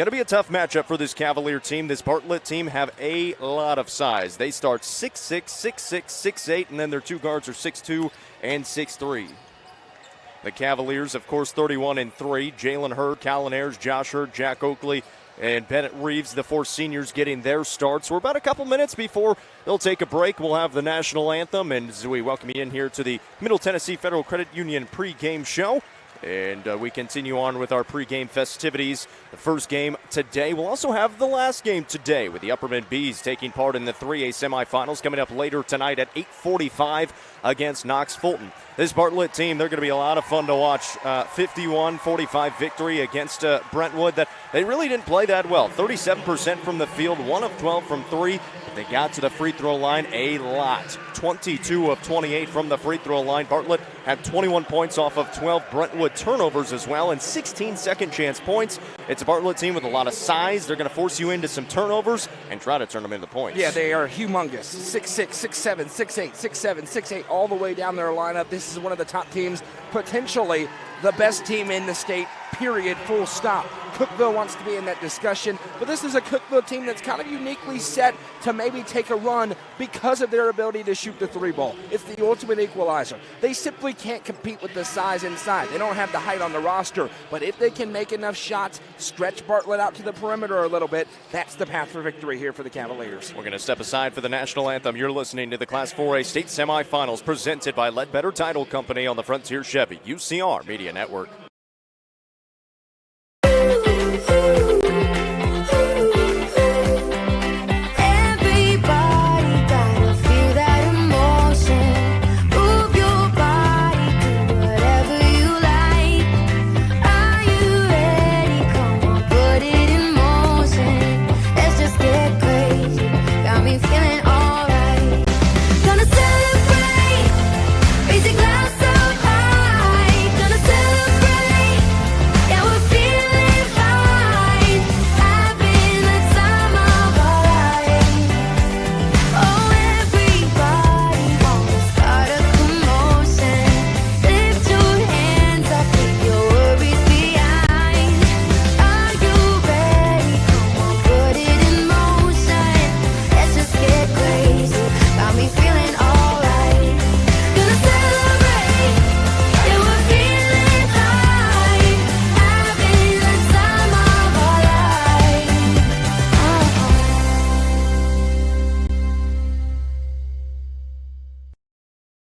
Going to be a tough matchup for this Cavalier team. This Bartlett team have a lot of size. They start 6'6", 6'6", 6'8", and then their two guards are 6'2", and 6'3". The Cavaliers, of course, 31-3. Jalen Hurd, Colin Ayers, Josh Hurd, Jack Oakley, and Bennett Reeves, the four seniors, getting their starts. We're about a couple minutes before they'll take a break. We'll have the national anthem, and as we welcome you in here to the Middle Tennessee Federal Credit Union pregame show. And we continue on with our pregame festivities. The first game today. We'll also have the last game today with the Upperman Bees taking part in the 3A semifinals coming up later tonight at 8:45 against Knox Fulton. This Bartlett team, they're going to be a lot of fun to watch. 51-45 victory against Brentwood that they really didn't play that well. 37% from the field, 1 of 12 from 3. But they got to the free throw line a lot. 22 of 28 from the free throw line. Bartlett had 21 points off of 12 Brentwood turnovers as well, and 16 second chance points. It's a Bartlett team with a lot of size. They're going to force you into some turnovers and try to turn them into points. Yeah, they are humongous. 6'6", 6'7", 6'8", 6'7", 6'8", all the way down their lineup. This is one of the top teams, potentially the best team in the state, period, full stop. Cookeville wants to be in that discussion, but this is a Cookeville team that's kind of uniquely set to maybe take a run because of their ability to shoot the three ball. It's the ultimate equalizer. They simply can't compete with the size inside. They don't have the height on the roster, but if they can make enough shots, stretch Bartlett out to the perimeter a little bit, that's the path for victory here for the Cavaliers. We're going to step aside for the national anthem. You're listening to the Class 4A state semifinals presented by Ledbetter Title Company on the Frontier Chevy UCR Media Network.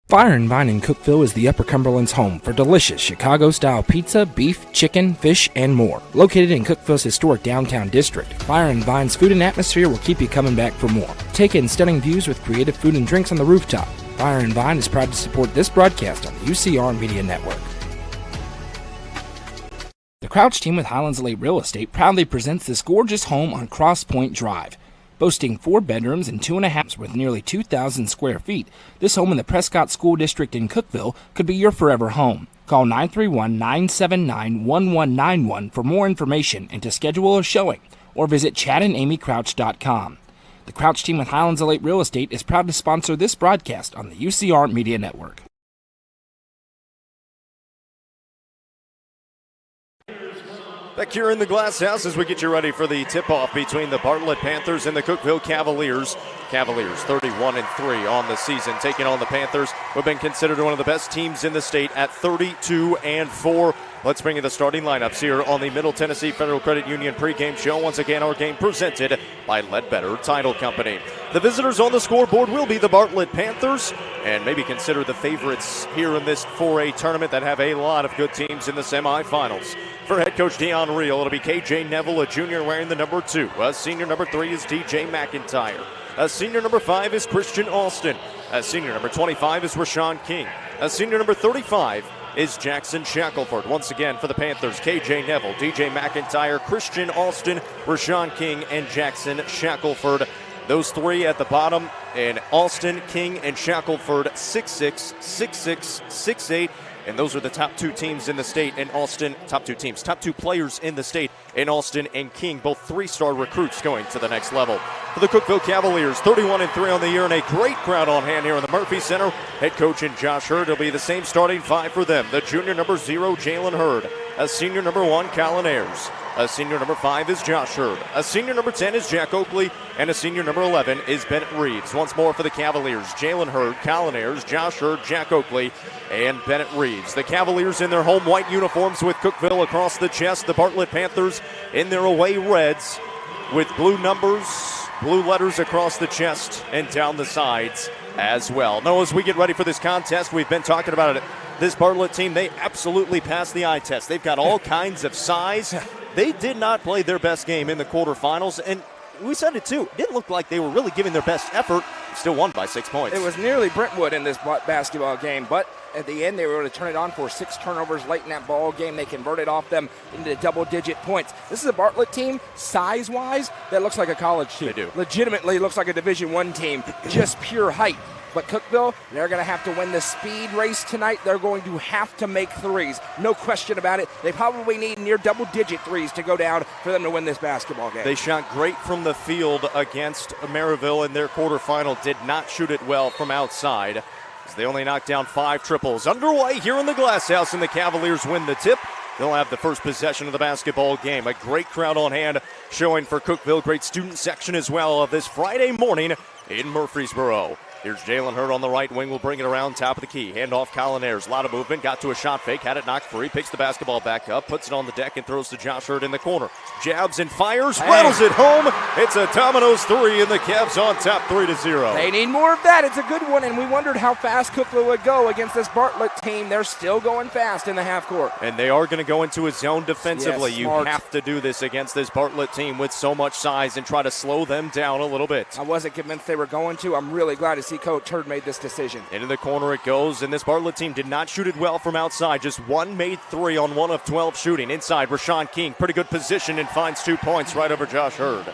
Fire and Vine in Cookeville is the Upper Cumberland's home for delicious Chicago-style pizza, beef, chicken, fish, and more. Located in Cookeville's historic downtown district, Fire and Vine's food and atmosphere will keep you coming back for more. Take in stunning views with creative food and drinks on the rooftop. Fire and Vine is proud to support this broadcast on the UCR Media Network. The Crouch team with Highlands Elite Real Estate proudly presents this gorgeous home on Cross Point Drive. Boasting 4 bedrooms and 2.5 with nearly 2,000 square feet, this home in the Prescott School District in Cookeville could be your forever home. Call 931-979-1191 for more information and to schedule a showing, or visit chadandamycrouch.com. The Crouch team with Highlands Elite Real Estate is proud to sponsor this broadcast on the UCR Media Network. Back here in the Glass House as we get you ready for the tip-off between the Bartlett Panthers and the Cookeville Cavaliers. Cavaliers 31-3 on the season, taking on the Panthers, who have been considered one of the best teams in the state at 32-4. Let's bring you the starting lineups here on the Middle Tennessee Federal Credit Union pregame show. Once again, our game presented by Ledbetter Title Company. The visitors on the scoreboard will be the Bartlett Panthers, and maybe consider the favorites here in this 4A tournament that have a lot of good teams in the semifinals. For head coach Deion Reel, it'll be KJ Neville, a junior wearing the number 2. A senior number 3 is DJ McIntyre. A senior number 5 is Christian Alston. A senior number 25 is Rashawn King. A senior number 35 is Jackson Shackelford. Once again for the Panthers, KJ Neville, DJ McIntyre, Christian Alston, Rashawn King, and Jackson Shackelford. Those 3 at the bottom, and Alston, King, and Shackelford, 6'6", 6'6", 6'8", and those are the top 2 teams in the state. And Alston, top 2 players in the state. And Alston and King, both 3-star recruits going to the next level. For the Cookeville Cavaliers, 31-3 on the year, and a great crowd on hand here in the Murphy Center. Head coach and Josh Hurd, it'll be the same starting 5 for them. The junior number 0, Jalen Hurd. A senior number 1, Colin Ayers. A senior number 5 is Josh Hurd. A senior number 10 is Jack Oakley. And a senior number 11 is Bennett Reeves. Once more for the Cavaliers, Jalen Hurd, Colin Ayers, Josh Hurd, Jack Oakley, and Bennett Reeves. The Cavaliers in their home white uniforms with Cookeville across the chest. The Bartlett Panthers in their away reds with blue numbers, blue letters across the chest and down the sides as well. Now, as we get ready for this contest, we've been talking about it. This Bartlett team, they absolutely passed the eye test. They've got all kinds of size. They did not play their best game in the quarterfinals, and we said it too. It didn't look like they were really giving their best effort. Still won by 6 points. It was nearly Brentwood in this basketball game, but at the end they were able to turn it on for 6 turnovers late in that ball game. They converted off them into double-digit points. This is a Bartlett team, size-wise, that looks like a college team. They do. Legitimately looks like a Division I team, just pure height. But Cookeville, they're going to have to win the speed race tonight. They're going to have to make threes. No question about it. They probably need near double-digit threes to go down for them to win this basketball game. They shot great from the field against Maryville in their quarterfinal. Did not shoot it well from outside. So they only knocked down 5 triples. Underway here in the Glass House, and the Cavaliers win the tip. They'll have the first possession of the basketball game. A great crowd on hand showing for Cookeville. Great student section as well of this Friday morning in Murfreesboro. Here's Jalen Hurd on the right wing. Will bring it around top of the key. Hand off Colin Ayers. A lot of movement. Got to a shot fake. Had it knocked free. Picks the basketball back up. Puts it on the deck and throws to Josh Hurd in the corner. Jabs and fires. Rattles it home. It's a Domino's 3 and the Cavs on top 3-0. They need more of that. It's a good one. And we wondered how fast Cookeville would go against this Bartlett team. They're still going fast in the half court. And they are going to go into a zone defensively. Yes, you smart. have to do this against this Bartlett team with so much size and try to slow them down a little bit. I wasn't convinced they were going to. I'm really glad to see Coach Hurd made this decision. Into the corner it goes, and this Bartlett team did not shoot it well from outside. Just one made 3 on 1 of 12 shooting. Inside, Rashawn King, pretty good position and finds 2 points right over Josh Hurd.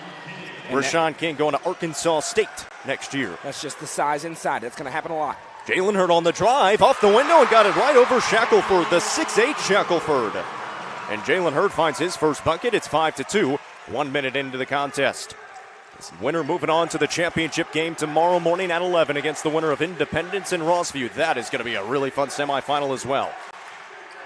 Rashawn King going to Arkansas State next year. That's just the size inside. That's going to happen a lot. Jalen Hurd on the drive, off the window, and got it right over Shackelford, the 6'8 Shackelford. And Jalen Hurd finds his first bucket. It's 5-2, 1 minute into the contest. This winner moving on to the championship game tomorrow morning at 11 against the winner of Independence and Rossview. That is going to be a really fun semifinal as well.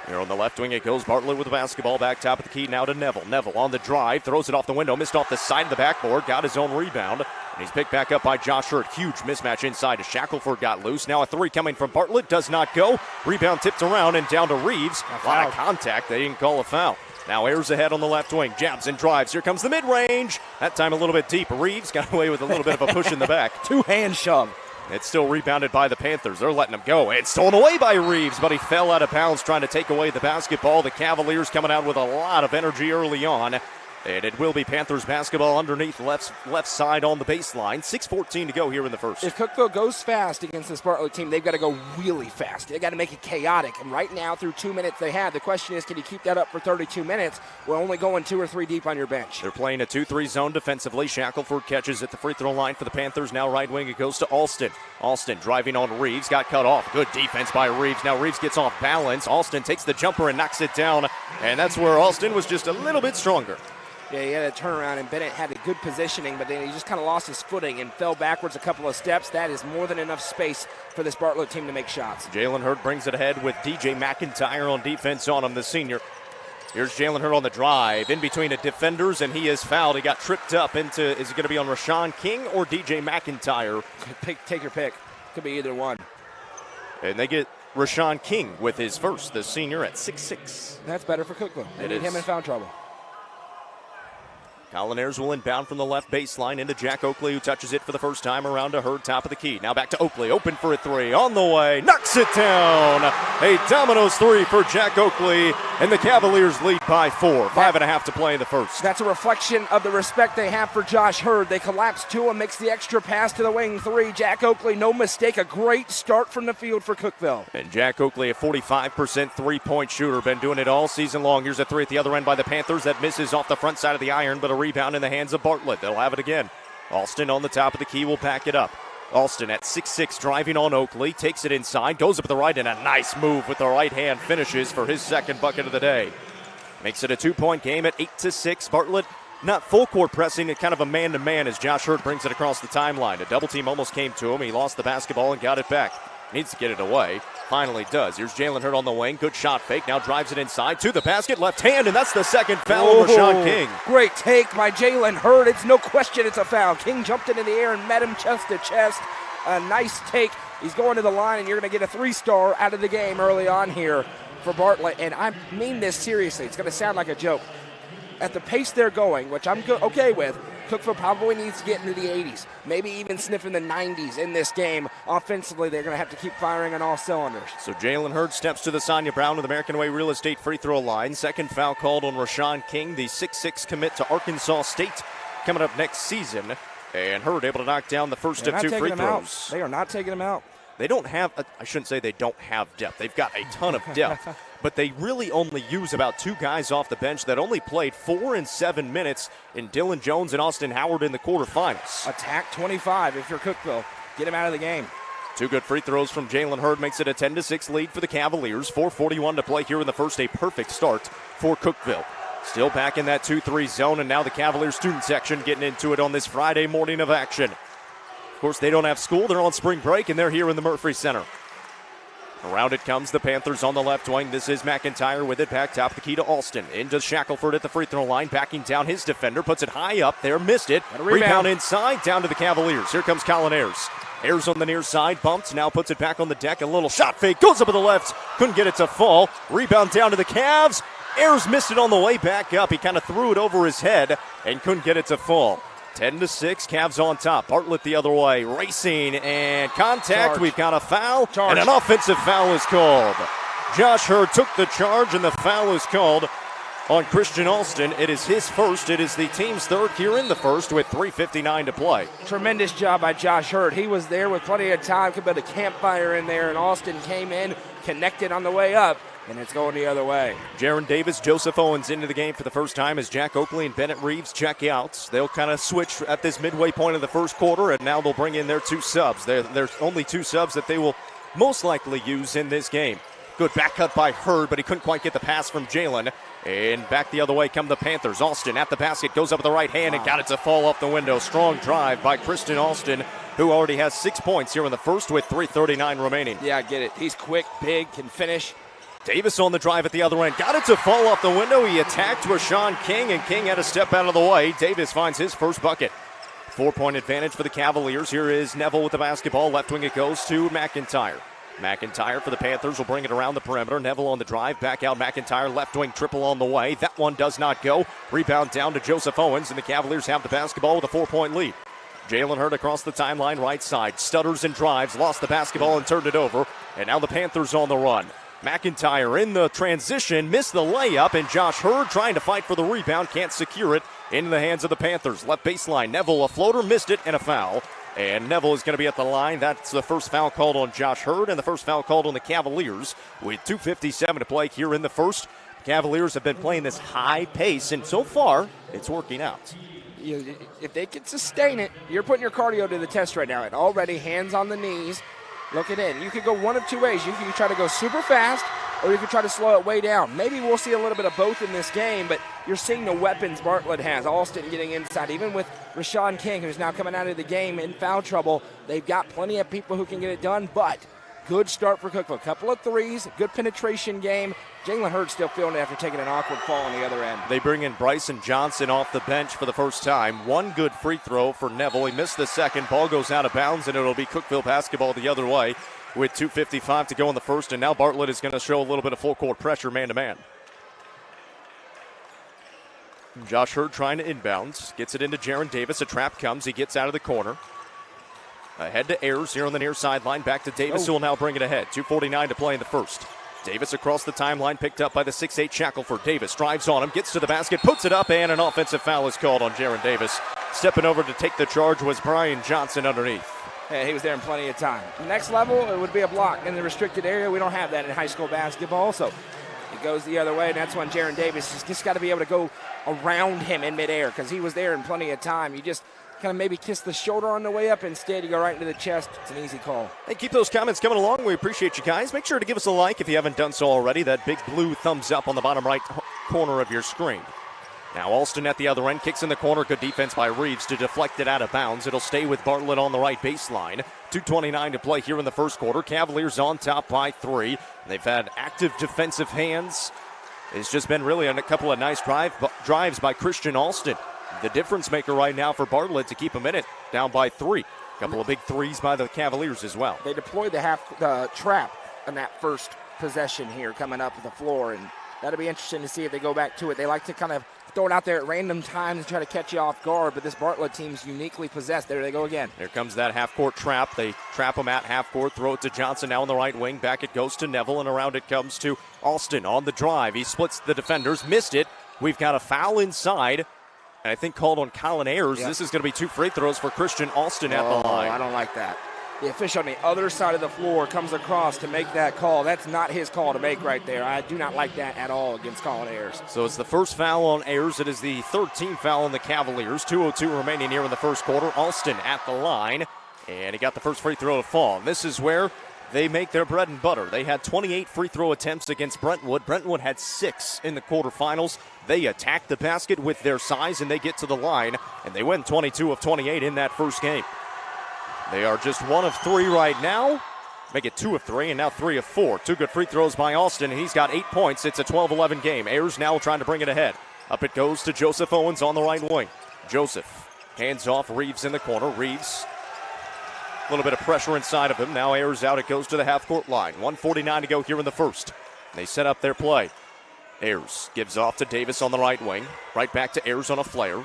Here on the left wing it goes. Bartlett with the basketball back top of the key now to Neville. Neville on the drive, throws it off the window, missed off the side of the backboard, got his own rebound. And he's picked back up by Josh Hurd. Huge mismatch inside as Shackelford got loose. Now a 3 coming from Bartlett, does not go. Rebound tipped around and down to Reeves. A lot of contact, they didn't call a foul. Now Ayers ahead on the left wing, jabs and drives. Here comes the mid-range. That time a little bit deep. Reeves got away with a little bit of a push in the back. 2-hand shove. It's still rebounded by the Panthers. They're letting him go. It's stolen away by Reeves, but he fell out of bounds trying to take away the basketball. The Cavaliers coming out with a lot of energy early on. And it will be Panthers basketball underneath left side on the baseline. 6:14 to go here in the first. If Cookeville goes fast against this Bartlett team, they've got to go really fast. They've got to make it chaotic. And right now, through 2 minutes they have, the question is, can you keep that up for 32 minutes? We're only going 2 or 3 deep on your bench. They're playing a 2-3 zone defensively. Shackelford catches at the free throw line for the Panthers. Now right wing, it goes to Alston. Alston driving on Reeves, got cut off. Good defense by Reeves. Now Reeves gets off balance. Alston takes the jumper and knocks it down. And that's where Alston was just a little bit stronger. Yeah, he had a turnaround, and Bennett had a good positioning, but then he just kind of lost his footing and fell backwards a couple of steps. That is more than enough space for this Bartlett team to make shots. Jalen Hurd brings it ahead with DJ McIntyre on defense on him, the senior. Here's Jalen Hurd on the drive, in between the defenders, and he is fouled. He got tripped up into, is it going to be on Rashawn King or DJ McIntyre? Take your pick. Could be either one. And they get Rashawn King with his first, the senior at 6'6". That's better for Cookeville. They need him in foul trouble. Colin Ayers will inbound from the left baseline into Jack Oakley, who touches it for the first time around to Hurd, top of the key. Now back to Oakley, open for a 3, on the way, knocks it down. A Domino's 3 for Jack Oakley, and the Cavaliers lead by 4. 5.5 to play in the first. That's a reflection of the respect they have for Josh Hurd. They collapse to him, makes the extra pass to the wing 3. Jack Oakley, no mistake, a great start from the field for Cookeville. And Jack Oakley, a 45% three-point shooter, been doing it all season long. Here's a 3 at the other end by the Panthers that misses off the front side of the iron, but a rebound in the hands of Bartlett. They'll have it again. Alston on the top of the key will back it up. Alston at 6'6", driving on Oakley, takes it inside, goes up the right, and a nice move with the right hand finishes for his second bucket of the day. Makes it a 2-point game at 8-6. Bartlett not full court pressing, kind of a man-to-man as Josh Hurd brings it across the timeline. A double team almost came to him. He lost the basketball and got it back. Needs to get it away. Finally does. Here's Jalen Hurd on the wing. Good shot fake. Now drives it inside to the basket. Left hand, and that's the second foul on Rashawn King. Great take by Jalen Hurd. It's no question it's a foul. King jumped into the air and met him chest to chest. A nice take. He's going to the line, and you're going to get a 3-star out of the game early on here for Bartlett. And I mean this seriously. It's going to sound like a joke. At the pace they're going, which I'm okay with, Cookeville probably needs to get into the 80s, maybe even sniffing the 90s in this game. Offensively, they're going to have to keep firing on all cylinders. So Jalen Hurd steps to the Sonia Brown with American Way Real Estate free throw line. Second foul called on Rashawn King, the 6'6 commit to Arkansas State, coming up next season. And Hurd able to knock down the first of 2 free throws. They are not taking him out. They don't have, I shouldn't say they don't have depth. They've got a ton of depth. But they really only use about 2 guys off the bench that only played 4 and 7 minutes in Dylan Jones and Austin Howard in the quarterfinals. Attack 25 if you're Cookeville. Get him out of the game. 2 good free throws from Jalen Hurd makes it a 10-6 lead for the Cavaliers. 4:41 to play here in the first. A perfect start for Cookeville. Still back in that 2-3 zone, and now the Cavaliers student section getting into it on this Friday morning of action. Of course, they don't have school. They're on spring break, and they're here in the Murphy Center. Around it comes the Panthers on the left wing. This is McIntyre with it. Back top the key to Alston. Into Shackelford at the free throw line. Backing down his defender. Puts it high up there. Missed it. Rebound inside. Down to the Cavaliers. Here comes Colin Ayers. Ayers on the near side. Bumped. Now puts it back on the deck. A little shot fake. Goes up to the left. Couldn't get it to fall. Rebound down to the Cavs. Ayers missed it on the way back up. He kind of threw it over his head and couldn't get it to fall. 10-6, Cavs on top. Bartlett the other way, racing and contact. Charge. We've got a foul, Charge. and an offensive foul is called. Josh Hurd took the charge, and the foul is called on Christian Alston. It is his first. It is the team's third here in the first with 3:59 to play. Tremendous job by Josh Hurd. He was there with plenty of time, could put a campfire in there, and Austin came in, connected on the way up, and it's going the other way. Jaron Davis, Joseph Owens into the game for the first time as Jack Oakley and Bennett Reeves check out. They'll kind of switch at this midway point of the first quarter, and now they'll bring in their 2 subs. There's only 2 subs that they will most likely use in this game. Good back cut by Hurd, but he couldn't quite get the pass from Jalen. And back the other way come the Panthers. Austin at the basket, goes up with the right hand and got it to fall off the window. Strong drive by Christian Austin, who already has 6 points here in the first with 3:39 remaining. Yeah, I get it. He's quick, big, can finish. Davis on the drive at the other end. Got it to fall off the window. He attacked Rashawn King, and King had to step out of the way. Davis finds his first bucket. 4-point advantage for the Cavaliers. Here is Neville with the basketball. Left wing it goes to McIntyre. McIntyre for the Panthers will bring it around the perimeter. Neville on the drive. Back out McIntyre. Left wing triple on the way. That one does not go. Rebound down to Joseph Owens, and the Cavaliers have the basketball with a 4-point lead. Jalen Hurd across the timeline right side. Stutters and drives. Lost the basketball and turned it over. And now the Panthers on the run. McIntyre in the transition, missed the layup, and Josh Hurd trying to fight for the rebound, can't secure it into the hands of the Panthers. Left baseline, Neville, a floater, missed it, and a foul. And Neville is going to be at the line. That's the first foul called on Josh Hurd, and the first foul called on the Cavaliers with 2:57 to play here in the first. The Cavaliers have been playing this high pace, and so far, it's working out. If they can sustain it, you're putting your cardio to the test right now. And already hands on the knees. Look at it. You could go one of 2 ways. You can try to go super fast, or you can try to slow it way down. Maybe we'll see a little bit of both in this game, but you're seeing the weapons Bartlett has. Alston getting inside. Even with Rashawn King, who's now coming out of the game in foul trouble, they've got plenty of people who can get it done, but good start for Cookeville. A couple of threes, good penetration game. Jalen Hurd still feeling it after taking an awkward fall on the other end. They bring in Bryson Johnson off the bench for the first time. 1 good free throw for Neville. He missed the second. Ball goes out of bounds, and it'll be Cookeville basketball the other way with 2:55 to go in the first. And now Bartlett is going to show a little bit of full court pressure man-to-man. Josh Hurd trying to inbounds. Gets it into Jaron Davis. A trap comes. He gets out of the corner. Ahead to Ayers here on the near sideline. Back to Davis, who will now bring it ahead. 2:49 to play in the first. Davis across the timeline, picked up by the 6'8 Shackelford. Davis drives on him, gets to the basket, puts it up, and an offensive foul is called on Jaron Davis. Stepping over to take the charge was Brian Johnson underneath. Hey, he was there in plenty of time. Next level, it would be a block in the restricted area. We don't have that in high school basketball, so it goes the other way, and that's when Jaron Davis has just got to be able to go around him in midair because he was there in plenty of time. You just kind of maybe kiss the shoulder on the way up. Instead, you go right into the chest. It's an easy call. Hey, keep those comments coming along. We appreciate you guys. Make sure to give us a like if you haven't done so already. That big blue thumbs up on the bottom right corner of your screen. Now Alston at the other end, kicks in the corner. Good defense by Reeves to deflect it out of bounds. It'll stay with Bartlett on the right baseline. 2:29 to play here in the first quarter. Cavaliers on top by 3. They've had active defensive hands. It's just been really a couple of nice drives by Christian Alston. The difference maker right now for Bartlett to keep them in it, down by 3. A couple of big threes by the Cavaliers as well. They deployed the trap in that first possession here coming up the floor, and that'll be interesting to see if they go back to it. They like to kind of throw it out there at random times and try to catch you off guard, but this Bartlett team's uniquely possessed. There they go again. Here comes that half-court trap. They trap him at half-court, throw it to Johnson now on the right wing. Back it goes to Neville, and around it comes to Alston on the drive. He splits the defenders, missed it. We've got a foul inside, and I think called on Colin Ayers. Yep. This is going to be 2 free throws for Christian Alston at the line. I don't like that. The official on the other side of the floor comes across to make that call. That's not his call to make right there. I do not like that at all against Colin Ayers. So it's the first foul on Ayers. It is the 13th foul on the Cavaliers. 2:02 remaining here in the first quarter. Alston at the line, and he got the first free throw to fall. And this is where they make their bread and butter. They had 28 free throw attempts against Brentwood. Brentwood had 6 in the quarterfinals. They attack the basket with their size, and they get to the line, and they win 22 of 28 in that first game. They are just 1 of 3 right now. Make it 2 of 3, and now 3 of 4. 2 good free throws by Alston, and he's got 8 points. It's a 12-11 game. Ayers now trying to bring it ahead. Up it goes to Joseph Owens on the right wing. Joseph hands off Reeves in the corner. Reeves, a little bit of pressure inside of him. Now Ayers out. It goes to the half-court line. 1:49 to go here in the first. They set up their play. Ayers gives off to Davis on the right wing. Right back to Ayers on a flare.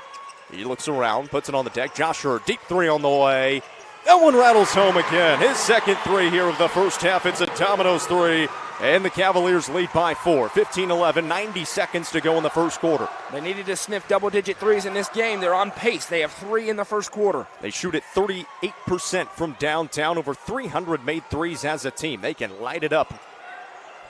He looks around, puts it on the deck. Josh Hurd, deep 3 on the way. That one rattles home again. His second 3 here of the first half. It's a Domino's 3, and the Cavaliers lead by 4. 15-11, 90 seconds to go in the first quarter. They needed to sniff double-digit threes in this game. They're on pace. They have 3 in the first quarter. They shoot at 38% from downtown. Over 300 made threes as a team. They can light it up.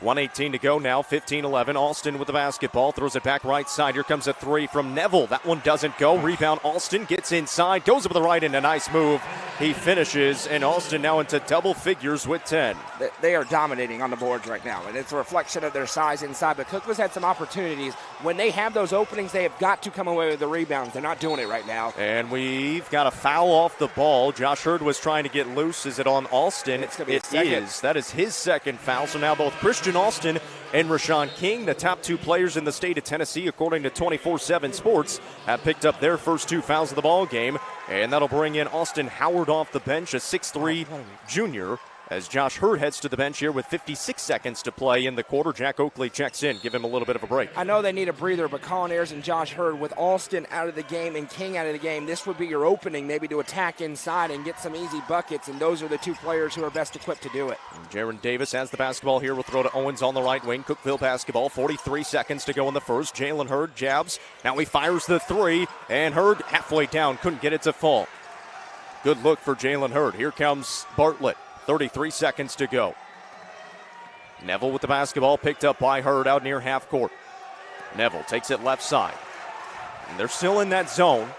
1:18 to go now, 15-11. Alston with the basketball, throws it back right side. Here comes a 3 from Neville. That one doesn't go. Rebound, Alston gets inside, goes over the right end, a nice move. He finishes, and Alston now into double figures with 10. They are dominating on the boards right now, and it's a reflection of their size inside. But Cookeville's had some opportunities. When they have those openings, they have got to come away with the rebounds. They're not doing it right now. And we've got a foul off the ball. Josh Hurd was trying to get loose. Is it on Alston? It is. That is his second foul. So now both Christian Alston and Rashawn King, the top 2 players in the state of Tennessee, according to 24/7 Sports, have picked up their first 2 fouls of the ball game. And that'll bring in Austin Howard off the bench, a 6'3 junior, as Josh Hurd heads to the bench here with 56 seconds to play in the quarter. Jack Oakley checks in, give him a little bit of a break. I know they need a breather, but Colin Ayers and Josh Hurd, with Alston out of the game and King out of the game, this would be your opening maybe to attack inside and get some easy buckets, and those are the 2 players who are best equipped to do it. Jaron Davis has the basketball here. We'll throw to Owens on the right wing. Cookeville basketball, 43 seconds to go in the first. Jalen Hurd jabs. Now he fires the 3, and Hurd halfway down, couldn't get it to fall. Good look for Jalen Hurd. Here comes Bartlett. 33 seconds to go. Neville with the basketball, picked up by Hurd out near half court. Neville takes it left side. And they're still in that zone.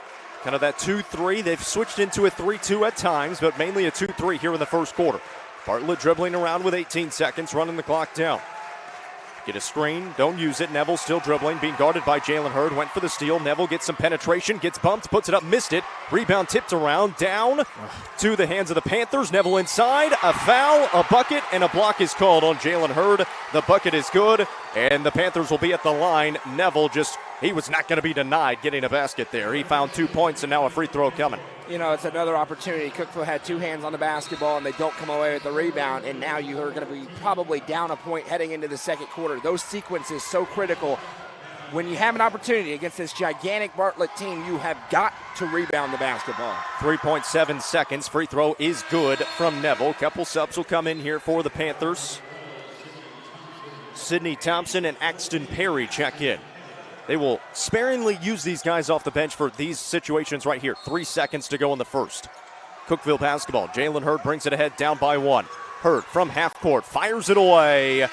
Kind of that 2-3. They've switched into a 3-2 at times, but mainly a 2-3 here in the first quarter. Bartlett dribbling around with 18 seconds, running the clock down. Get a screen, don't use it. Neville still dribbling, being guarded by Jalen Hurd. Went for the steal. Neville gets some penetration, gets bumped, puts it up, missed it. Rebound tipped around, down to the hands of the Panthers. Neville inside, a foul, a bucket, and a block is called on Jalen Hurd. The bucket is good, and the Panthers will be at the line. Neville he was not going to be denied getting a basket there. He found 2 points, and now a free throw coming. You know, it's another opportunity. Cookeville had 2 hands on the basketball, and they don't come away with the rebound, and now you are going to be probably down a point heading into the second quarter. Those sequences so critical. When you have an opportunity against this gigantic Bartlett team, you have got to rebound the basketball. 3.7 seconds. Free throw is good from Neville. Couple subs will come in here for the Panthers. Sidney Thompson and Axton Perry check in. They will sparingly use these guys off the bench for these situations right here. 3 seconds to go in the first. Cookeville basketball. Jalen Hurd brings it ahead, down by 1. Hurd from half court, fires it away.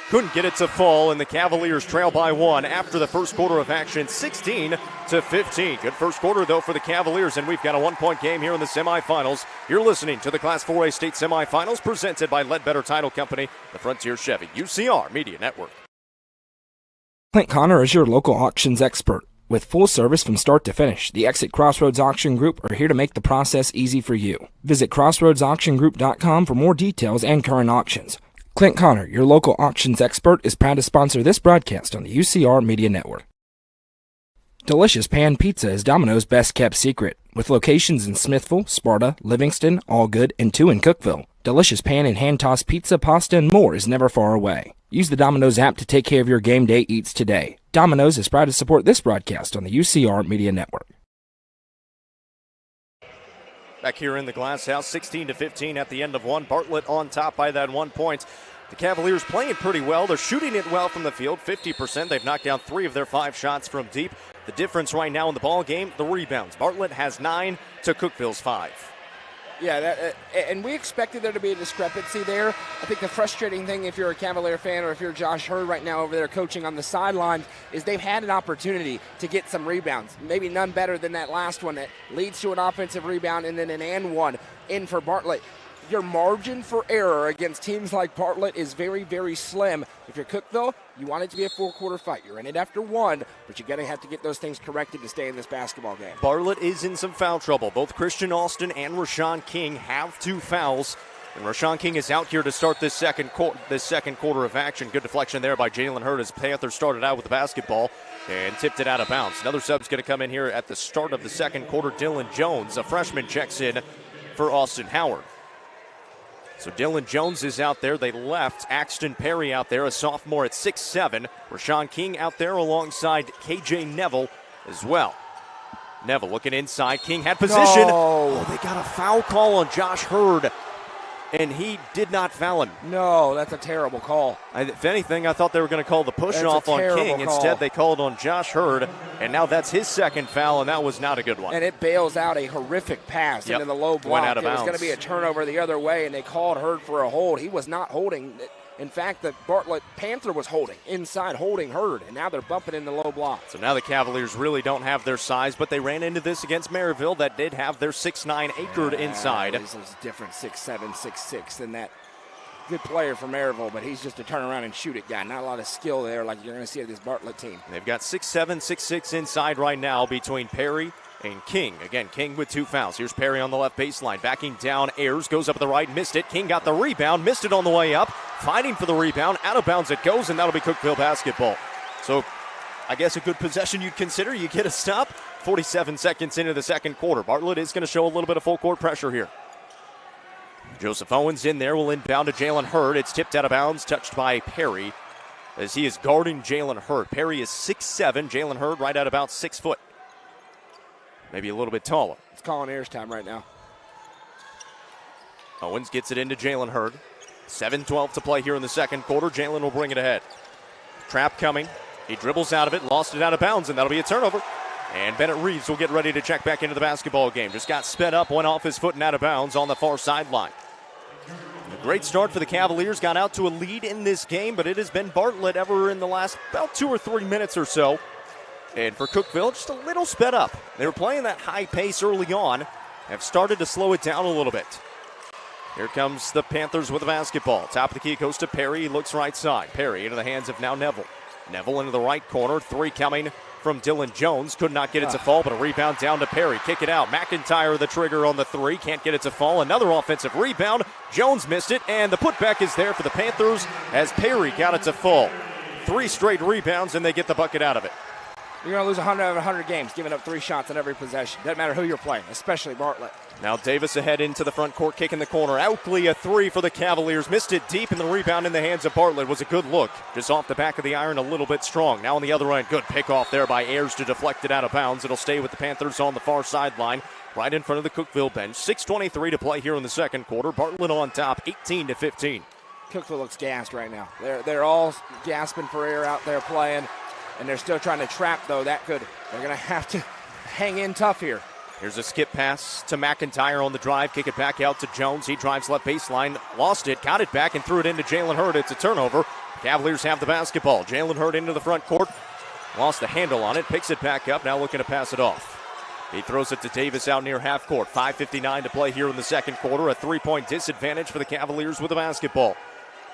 Couldn't get it to fall, and the Cavaliers trail by 1 after the first quarter of action, 16-15. Good first quarter, though, for the Cavaliers, and we've got a 1-point game here in the semifinals. You're listening to the Class 4A State Semifinals presented by Ledbetter Title Company, the Frontier Chevy, UCR Media Network. Clint Connor is your local auctions expert. With full service from start to finish, the Exit Crossroads Auction Group are here to make the process easy for you. Visit crossroadsauctiongroup.com for more details and current auctions. Clint Connor, your local auctions expert, is proud to sponsor this broadcast on the UCR Media Network. Delicious Pan Pizza is Domino's best-kept secret. With locations in Smithville, Sparta, Livingston, Allgood, and 2 in Cookeville, Delicious Pan and hand-tossed pizza, pasta, and more is never far away. Use the Domino's app to take care of your game day eats today. Domino's is proud to support this broadcast on the UCR Media Network. Back here in the Glass House, 16-15 at the end of one. Bartlett on top by that 1 point. The Cavaliers playing pretty well. They're shooting it well from the field, 50%. They've knocked down 3 of their 5 shots from deep. The difference right now in the ball game, the rebounds. Bartlett has 9 to Cookeville's 5. Yeah, and we expected there to be a discrepancy there. I think the frustrating thing, if you're a Cavalier fan or if you're Josh Hurd right now over there coaching on the sidelines, is they've had an opportunity to get some rebounds. Maybe none better than that last one that leads to an offensive rebound and then an and one in for Bartlett. Your margin for error against teams like Bartlett is very, very slim. If you're Cookeville, you want it to be a full-quarter fight. You're in it after 1, but you're going to have to get those things corrected to stay in this basketball game. Bartlett is in some foul trouble. Both Christian Austin and Rashawn King have 2 fouls. And Rashawn King is out here to start this second quarter of action. Good deflection there by Jalen Hurd as Panthers started out with the basketball and tipped it out of bounds. Another sub's going to come in here at the start of the second quarter. Dylan Jones, a freshman, checks in for Austin Howard. So Dylan Jones is out there. They left Axton Perry out there, a sophomore at 6'7". Rashawn King out there alongside KJ Neville as well. Neville looking inside. King had position. No. Oh, they got a foul call on Josh Hurd, and he did not foul him. No, that's a terrible call. If anything, I thought they were going to call the push-off on King. Call. Instead, they called on Josh Hurd, and now that's his second foul, and that was not a good one. And it bails out a horrific pass into the low block. Went out of bounds. It was bounds. going to be a turnover the other way, and they called Hurd for a hold. He was not holding. In fact, the Bartlett Panther was holding Hurd, and now they're bumping in the low block. So now the Cavaliers really don't have their size, but they ran into this against Maryville that did have their 6'9" Akerd inside. This is different, 6'7", 6'6", than that good player from Maryville, but he's just a turn around and shoot it guy. Not a lot of skill there like you're going to see at this Bartlett team. They've got 6'7", 6'6" inside right now between Perry and King. Again, King with 2 fouls. Here's Perry on the left baseline. Backing down, Ayers goes up the right, missed it. King got the rebound, missed it on the way up. Fighting for the rebound, out of bounds it goes, and that'll be Cookeville basketball. So I guess a good possession you'd consider. You get a stop. 47 seconds into the second quarter. Bartlett is going to show a little bit of full court pressure here. Joseph Owens in there will inbound to Jalen Hurd. It's tipped out of bounds, touched by Perry as he is guarding Jalen Hurd. Perry is 6'7", Jalen Hurd right at about 6 foot. Maybe a little bit taller. It's calling Ayers time right now. Owens gets it into Jalen Hurd. 7:12 to play here in the second quarter. Jalen will bring it ahead. Trap coming. He dribbles out of it, lost it out of bounds, and that'll be a turnover. And Bennett Reeves will get ready to check back into the basketball game. Just got sped up, went off his foot and out of bounds on the far sideline. A great start for the Cavaliers. Got out to a lead in this game, but it has been Bartlett ever in the last about 2 or 3 minutes or so. And for Cookeville, just a little sped up. They were playing that high pace early on, have started to slow it down a little bit. Here comes the Panthers with the basketball. Top of the key goes to Perry. He looks right side. Perry into the hands of now Neville. Neville into the right corner. 3 coming from Dylan Jones. Could not get it to fall, but a rebound down to Perry. Kick it out. McIntyre the trigger on the 3. Can't get it to fall. Another offensive rebound. Jones missed it, and the putback is there for the Panthers as Perry got it to fall. 3 straight rebounds, and they get the bucket out of it. You're going to lose 100 out of 100 games, giving up 3 shots on every possession. Doesn't matter who you're playing, especially Bartlett. Now Davis ahead into the front court, kick in the corner. Oakley, a 3 for the Cavaliers. Missed it deep, and the rebound in the hands of Bartlett was a good look. Just off the back of the iron, a little bit strong. Now on the other end, good pick off there by Ayers to deflect it out of bounds. It'll stay with the Panthers on the far sideline, right in front of the Cookeville bench. 6:23 to play here in the second quarter. Bartlett on top, 18-15. Cookeville looks gassed right now. They're all gasping for air out there playing. And they're still trying to trap, though. They're going to have to hang in tough here. Here's a skip pass to McIntyre on the drive. Kick it back out to Jones. He drives left baseline. Lost it. Got it back and threw it into Jalen Hurd. It's a turnover. Cavaliers have the basketball. Jalen Hurd into the front court. Lost the handle on it. Picks it back up. Now looking to pass it off. He throws it to Davis out near half court. 5:59 to play here in the second quarter. A 3-point disadvantage for the Cavaliers with the basketball.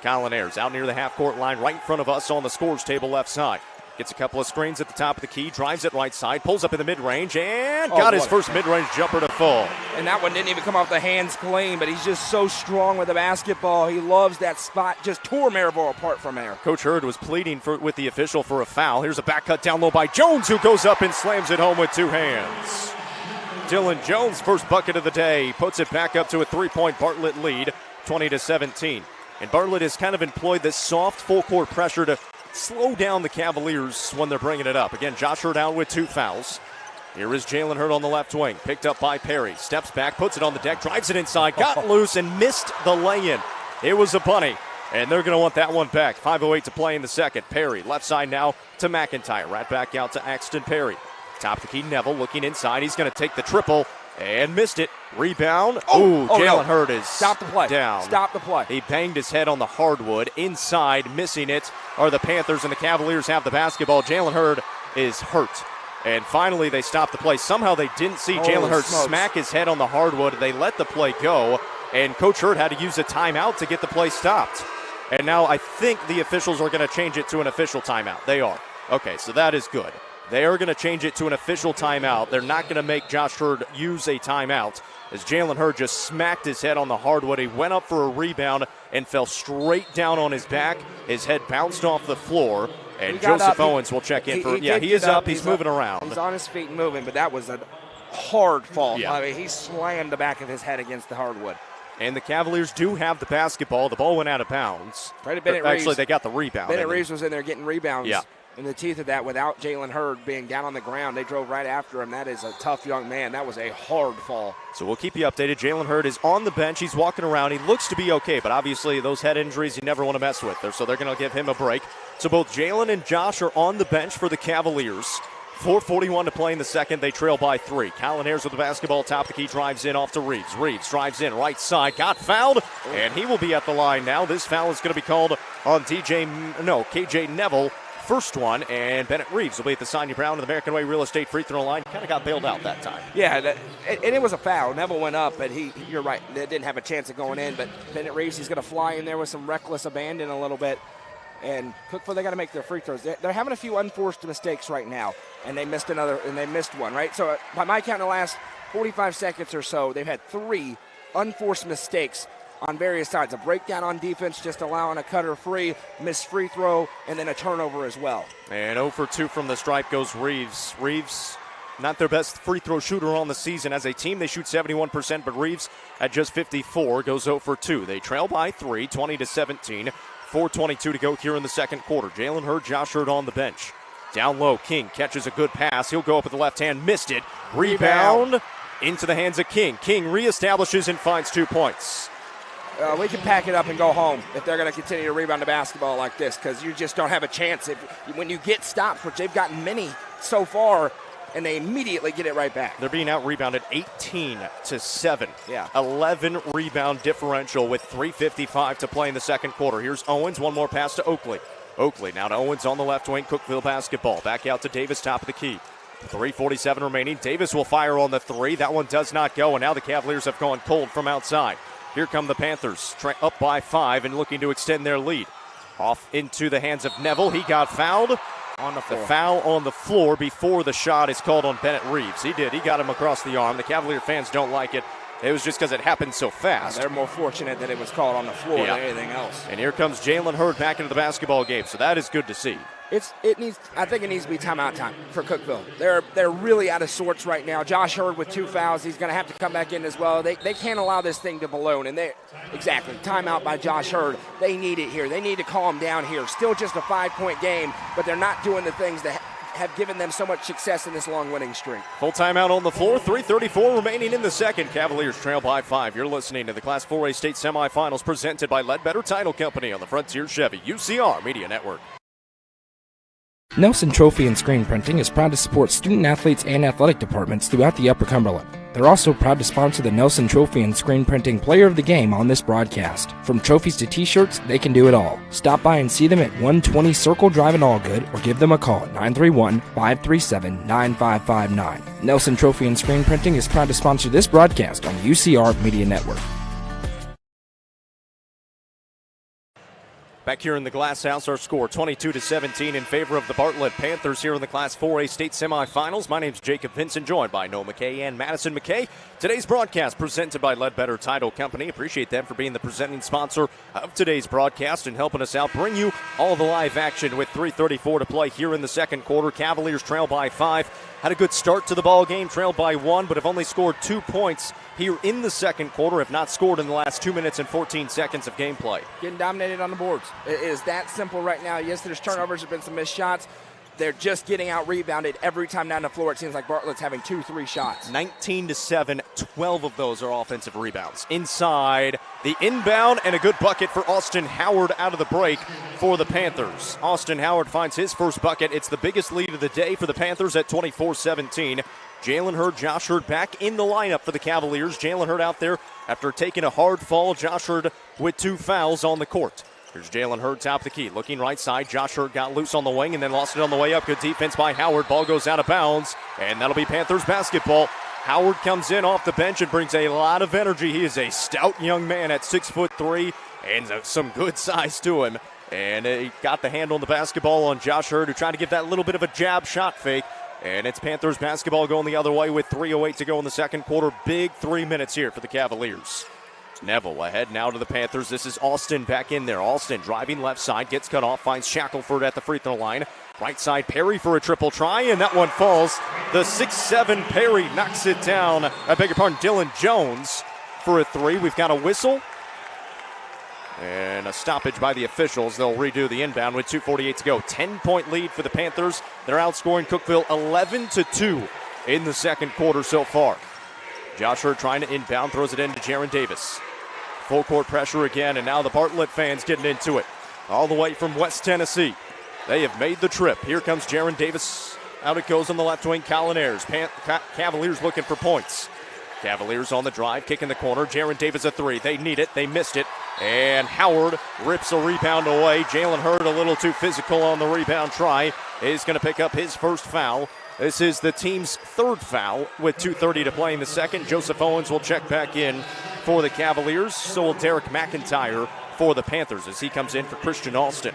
Colin Ayers out near the half court line right in front of us on the scores table left side. Gets a couple of screens at the top of the key, drives it right side, pulls up in the mid-range, and got his first mid-range jumper to fall. And that one didn't even come off the hands clean, but he's just so strong with the basketball. He loves that spot. Just tore Maryville apart from there. Coach Hurd was pleading with the official for a foul. Here's a back cut down low by Jones, who goes up and slams it home with two hands. Dylan Jones, first bucket of the day, puts it back up to a three-point Bartlett lead, 20-17. And Bartlett has kind of employed this soft full-court pressure to slow down the Cavaliers when they're bringing it up. Again, Josh Hurd out with two fouls. Here is Jalen Hurd on the left wing, picked up by Perry. Steps back, puts it on the deck, drives it inside, got loose and missed the lay-in. It was a bunny, and they're going to want that one back. 5:08 to play in the second. Perry, left side now to McIntyre. Right back out to Axton Perry. Top of the key, Neville looking inside. He's going to take the triple and missed it. Rebound. Jalen Hurd is Stop the play. Down. Stop the play. He banged his head on the hardwood. Inside, missing it are the Panthers, and the Cavaliers have the basketball. Jalen Hurd is hurt. And finally, they stopped the play. Somehow they didn't see Jalen Hurd smack his head on the hardwood. They let the play go, and Coach Hurd had to use a timeout to get the play stopped. And now I think the officials are going to change it to an official timeout. They are. Okay, so that is good. They are going to change it to an official timeout. They're not going to make Josh Hurd use a timeout, as Jalen Hurd just smacked his head on the hardwood. He went up for a rebound and fell straight down on his back. His head bounced off the floor, and Joseph Owens will check in for. Yeah, he is up. He's moving around. He's on his feet and moving, but that was a hard fall. Yeah. I mean, he slammed the back of his head against the hardwood. And the Cavaliers do have the basketball. The ball went out of bounds. Actually, they got the rebound. Bennett Reeves was in there getting rebounds. Yeah. In the teeth of that, without Jalen Hurd being down on the ground, they drove right after him. That is a tough young man. That was a hard fall. So we'll keep you updated. Jalen Hurd is on the bench. He's walking around. He looks to be okay, but obviously those head injuries you never want to mess with. So they're going to give him a break. So both Jalen and Josh are on the bench for the Cavaliers. 4:41 to play in the second. They trail by 3. Colin Ayers with the basketball. Top of the key, drives in off to Reeves. Reeves drives in right side. Got fouled, and he will be at the line now. This foul is going to be called on KJ Neville. First one, and Bennett Reeves will be at the Sonia Brown of the American Way Real Estate free throw line. Kind of got bailed out that time. Yeah, and it was a foul. Neville went up, but you're right, they didn't have a chance of going in. But Bennett Reeves, he's going to fly in there with some reckless abandon a little bit. And Cookeville, they got to make their free throws. They're having a few unforced mistakes right now, and they missed one, right? So by my count, in the last 45 seconds or so, they've had 3 unforced mistakes on various sides. A breakdown on defense, just allowing a cutter free, missed free throw, and then a turnover as well. And 0 for 2 from the stripe goes Reeves. Reeves, not their best free throw shooter on the season. As a team, they shoot 71%, but Reeves at just 54 goes 0 for 2. They trail by 3, 20-17. 4:22 to go here in the second quarter. Jalen Hurd, Josh Hurd on the bench. Down low, King catches a good pass. He'll go up with the left hand, missed it. Rebound into the hands of King. King reestablishes and finds 2 points. We can pack it up and go home if they're going to continue to rebound the basketball like this, because you just don't have a chance when you get stops, which they've gotten many so far, and they immediately get it right back. They're being out-rebounded 18-7. Yeah. 11 rebound differential with 3:55 to play in the second quarter. Here's Owens, one more pass to Oakley. Oakley now to Owens on the left wing, Cookeville basketball. Back out to Davis, top of the key. 3:47 remaining. Davis will fire on the 3. That one does not go, and now the Cavaliers have gone cold from outside. Here come the Panthers, up by 5 and looking to extend their lead. Off into the hands of Neville. He got fouled. On the floor. The foul on the floor before the shot is called on Bennett Reeves. He did. He got him across the arm. The Cavalier fans don't like it. It was just because it happened so fast. They're more fortunate that it was called on the floor than anything else. And here comes Jalen Hurd back into the basketball game, so that is good to see. I think it needs to be timeout time for Cookeville. They're really out of sorts right now. Josh Hurd with 2 fouls. He's going to have to come back in as well. They can't allow this thing to balloon. And timeout by Josh Hurd. They need it here. They need to calm down here. Still just a 5-point game, but they're not doing the things that have given them so much success in this long winning streak. Full timeout on the floor. 3:34 remaining in the second. Cavaliers trail by 5. You're listening to the Class 4A State Semifinals presented by Ledbetter Title Company on the Frontier Chevy UCR Media Network. Nelson Trophy and Screen Printing is proud to support student athletes and athletic departments throughout the Upper Cumberland. They're also proud to sponsor the Nelson Trophy and Screen Printing Player of the Game on this broadcast. From trophies to t-shirts, they can do it all. Stop by and see them at 120 Circle Drive in Allgood or give them a call at 931-537-9559. Nelson Trophy and Screen Printing is proud to sponsor this broadcast on the UCR Media Network. Back here in the Glass House, our score 22-17 in favor of the Bartlett Panthers here in the Class 4A state semifinals. My name's Jacob Vincent, joined by Noah McKay and Madison McKay. Today's broadcast presented by Ledbetter Title Co. Appreciate them for being the presenting sponsor of today's broadcast and helping us out, bring you all the live action with 3:34 to play here in the second quarter. Cavaliers trail by 5. Had a good start to the ball game, trailed by 1, but have only scored 2 points here in the second quarter, have not scored in the last 2 minutes and 14 seconds of gameplay. Getting dominated on the boards. It is that simple right now. Yes, there's turnovers, there's been some missed shots. They're just getting out-rebounded every time down the floor. It seems like Bartlett's having 2-3 shots. 19-7, 12 of those are offensive rebounds. Inside, the inbound, and a good bucket for Austin Howard out of the break for the Panthers. Austin Howard finds his first bucket. It's the biggest lead of the day for the Panthers at 24-17. Jalen Hurd, Josh Hurd back in the lineup for the Cavaliers. Jalen Hurd out there after taking a hard fall. Josh Hurd with 2 fouls on the court. Here's Jalen Hurd, top of the key, looking right side. Josh Hurd got loose on the wing and then lost it on the way up. Good defense by Howard. Ball goes out of bounds, and that'll be Panthers basketball. Howard comes in off the bench and brings a lot of energy. He is a stout young man at 6'3" and some good size to him. And he got the handle on the basketball on Josh Hurd, who tried to give that little bit of a jab shot fake. And it's Panthers basketball going the other way with 3:08 to go in the second quarter. Big 3 minutes here for the Cavaliers. Neville ahead now to the Panthers. This is Austin back in there. Austin driving left side, gets cut off, finds Shackelford at the free throw line. Right side, Perry for a triple try, and that one falls. The 6'7" Perry knocks it down. I beg your pardon, Dylan Jones for a 3. We've got a whistle and a stoppage by the officials. They'll redo the inbound with 2:48 to go. 10-point lead for the Panthers. They're outscoring Cookeville 11-2 in the second quarter so far. Josh Hurd trying to inbound, throws it into Jaron Davis. Full court pressure again, and now the Bartlett fans getting into it. All the way from West Tennessee. They have made the trip. Here comes Jaron Davis. Out it goes on the left wing, Colin Ayers. Cavaliers looking for points. Cavaliers on the drive, kick in the corner. Jaron Davis a 3. They need it. They missed it. And Howard rips a rebound away. Jalen Hurd a little too physical on the rebound try. He's going to pick up his first foul. This is the team's 3rd foul with 2:30 to play in the second. Joseph Owens will check back in for the Cavaliers. So will Derek McIntyre for the Panthers as he comes in for Christian Alston.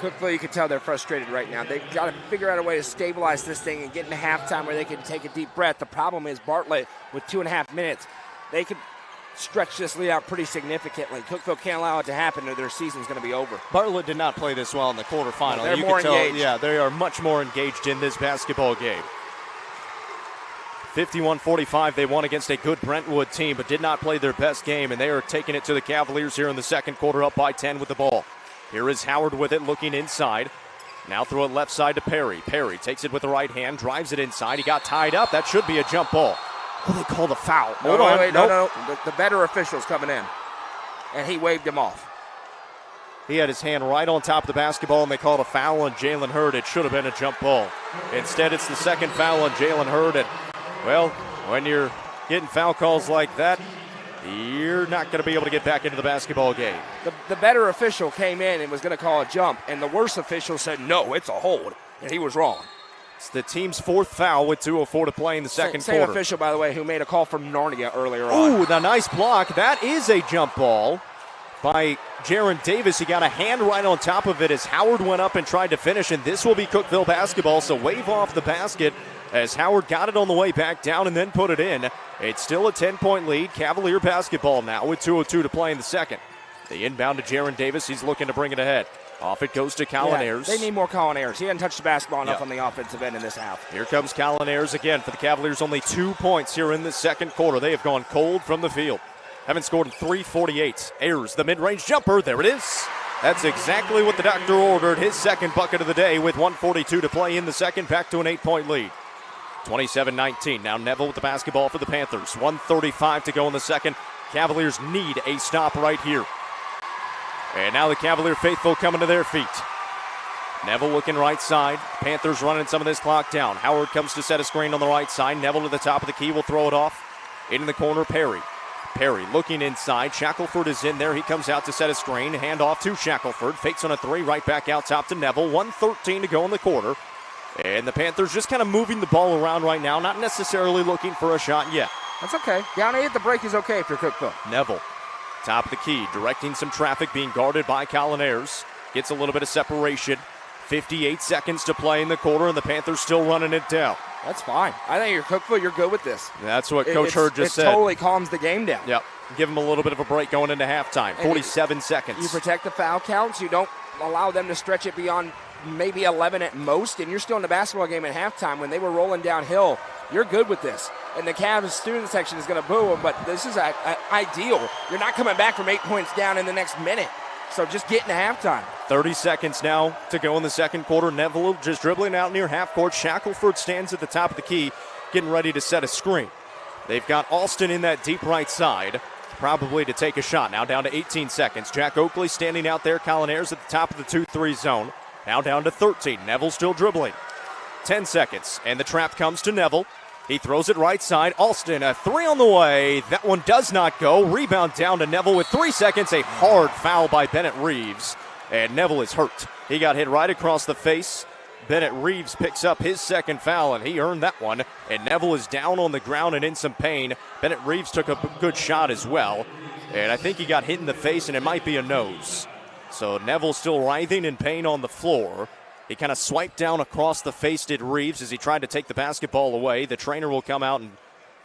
Cookeville, you can tell they're frustrated right now. They've got to figure out a way to stabilize this thing and get into halftime where they can take a deep breath. The problem is Bartlett, with 2.5 minutes, they could stretch this lead out pretty significantly. Cookeville can't allow it to happen or their season's going to be over. Bartlett did not play this well in the quarterfinal. They're more engaged. Yeah, they are much more engaged in this basketball game. 51-45, they won against a good Brentwood team, but did not play their best game, and they are taking it to the Cavaliers here in the second quarter, up by 10 with the ball. Here is Howard with it, looking inside. Now throw it left side to Perry. Perry takes it with the right hand, drives it inside. He got tied up. That should be a jump ball. Oh, they called a foul. Hold on. No. The better official's coming in, and he waved him off. He had his hand right on top of the basketball, and they called a foul on Jalen Hurd. It should have been a jump ball. Instead, it's the second foul on Jalen Hurd. And, well, when you're getting foul calls like that, you're not going to be able to get back into the basketball game. The better official came in and was going to call a jump, and the worse official said, no, it's a hold, and he was wrong. It's the team's 4th foul with 2:04 to play in the second quarter. Same official, by the way, who made a call from Narnia earlier on. Ooh, the nice block. That is a jump ball by Jaron Davis. He got a hand right on top of it as Howard went up and tried to finish, and this will be Cookeville basketball, so wave off the basket as Howard got it on the way back down and then put it in. It's still a 10-point lead. Cavalier basketball now with 2:02 to play in the second. The inbound to Jaron Davis. He's looking to bring it ahead. Off it goes to Colin Ayers. They need more Colin Ayers. He hasn't touched the basketball enough on the offensive end in this half. Here comes Colin Ayers again for the Cavaliers. Only 2 points here in the second quarter. They have gone cold from the field. Haven't scored in 3:48. Ayers, the mid-range jumper. There it is. That's exactly what the doctor ordered. His second bucket of the day with 1:42 to play in the second. Back to an 8-point lead. 27-19. Now Neville with the basketball for the Panthers. 1:35 to go in the second. Cavaliers need a stop right here. And now the Cavalier faithful coming to their feet. Neville looking right side. Panthers running some of this clock down. Howard comes to set a screen on the right side. Neville to the top of the key will throw it off. In the corner, Perry. Perry looking inside. Shackelford is in there. He comes out to set a screen. Hand off to Shackelford. Fakes on a 3. Right back out top to Neville. 1:13 to go in the quarter. And the Panthers just kind of moving the ball around right now. Not necessarily looking for a shot yet. That's okay. Down 8 at the break is okay if you're Cookeville. Neville Top of the key, directing some traffic, being guarded by Collineers. Gets a little bit of separation. 58 seconds to play in the quarter, and the Panthers still running it down. That's fine. I think you're good with this. That's what Coach Hurd just said. It totally calms the game down. Yep. Give them a little bit of a break going into halftime. 47 seconds. You protect the foul counts. You don't allow them to stretch it beyond maybe 11 at most, and you're still in the basketball game at halftime. When they were rolling downhill, you're good with this. And the Cavs student section is going to boo them, but this is ideal. You're not coming back from 8 points down in the next minute. So just get into halftime. 30 seconds now to go in the second quarter. Neville just dribbling out near half court. Shackelford stands at the top of the key, getting ready to set a screen. They've got Alston in that deep right side, probably to take a shot. Now down to 18 seconds. Jack Oakley standing out there. Collineers at the top of the 2-3 zone. Now down to 13. Neville still dribbling. 10 seconds, and the trap comes to Neville. He throws it right side. Alston, a three on the way. That one does not go. Rebound down to Neville with 3 seconds. A hard foul by Bennett Reeves. And Neville is hurt. He got hit right across the face. Bennett Reeves picks up his second foul, and he earned that one. And Neville is down on the ground and in some pain. Bennett Reeves took a good shot as well. And I think he got hit in the face, and it might be a nose. So Neville still writhing in pain on the floor. He kind of swiped down across the face, did Reeves, as he tried to take the basketball away. The trainer will come out and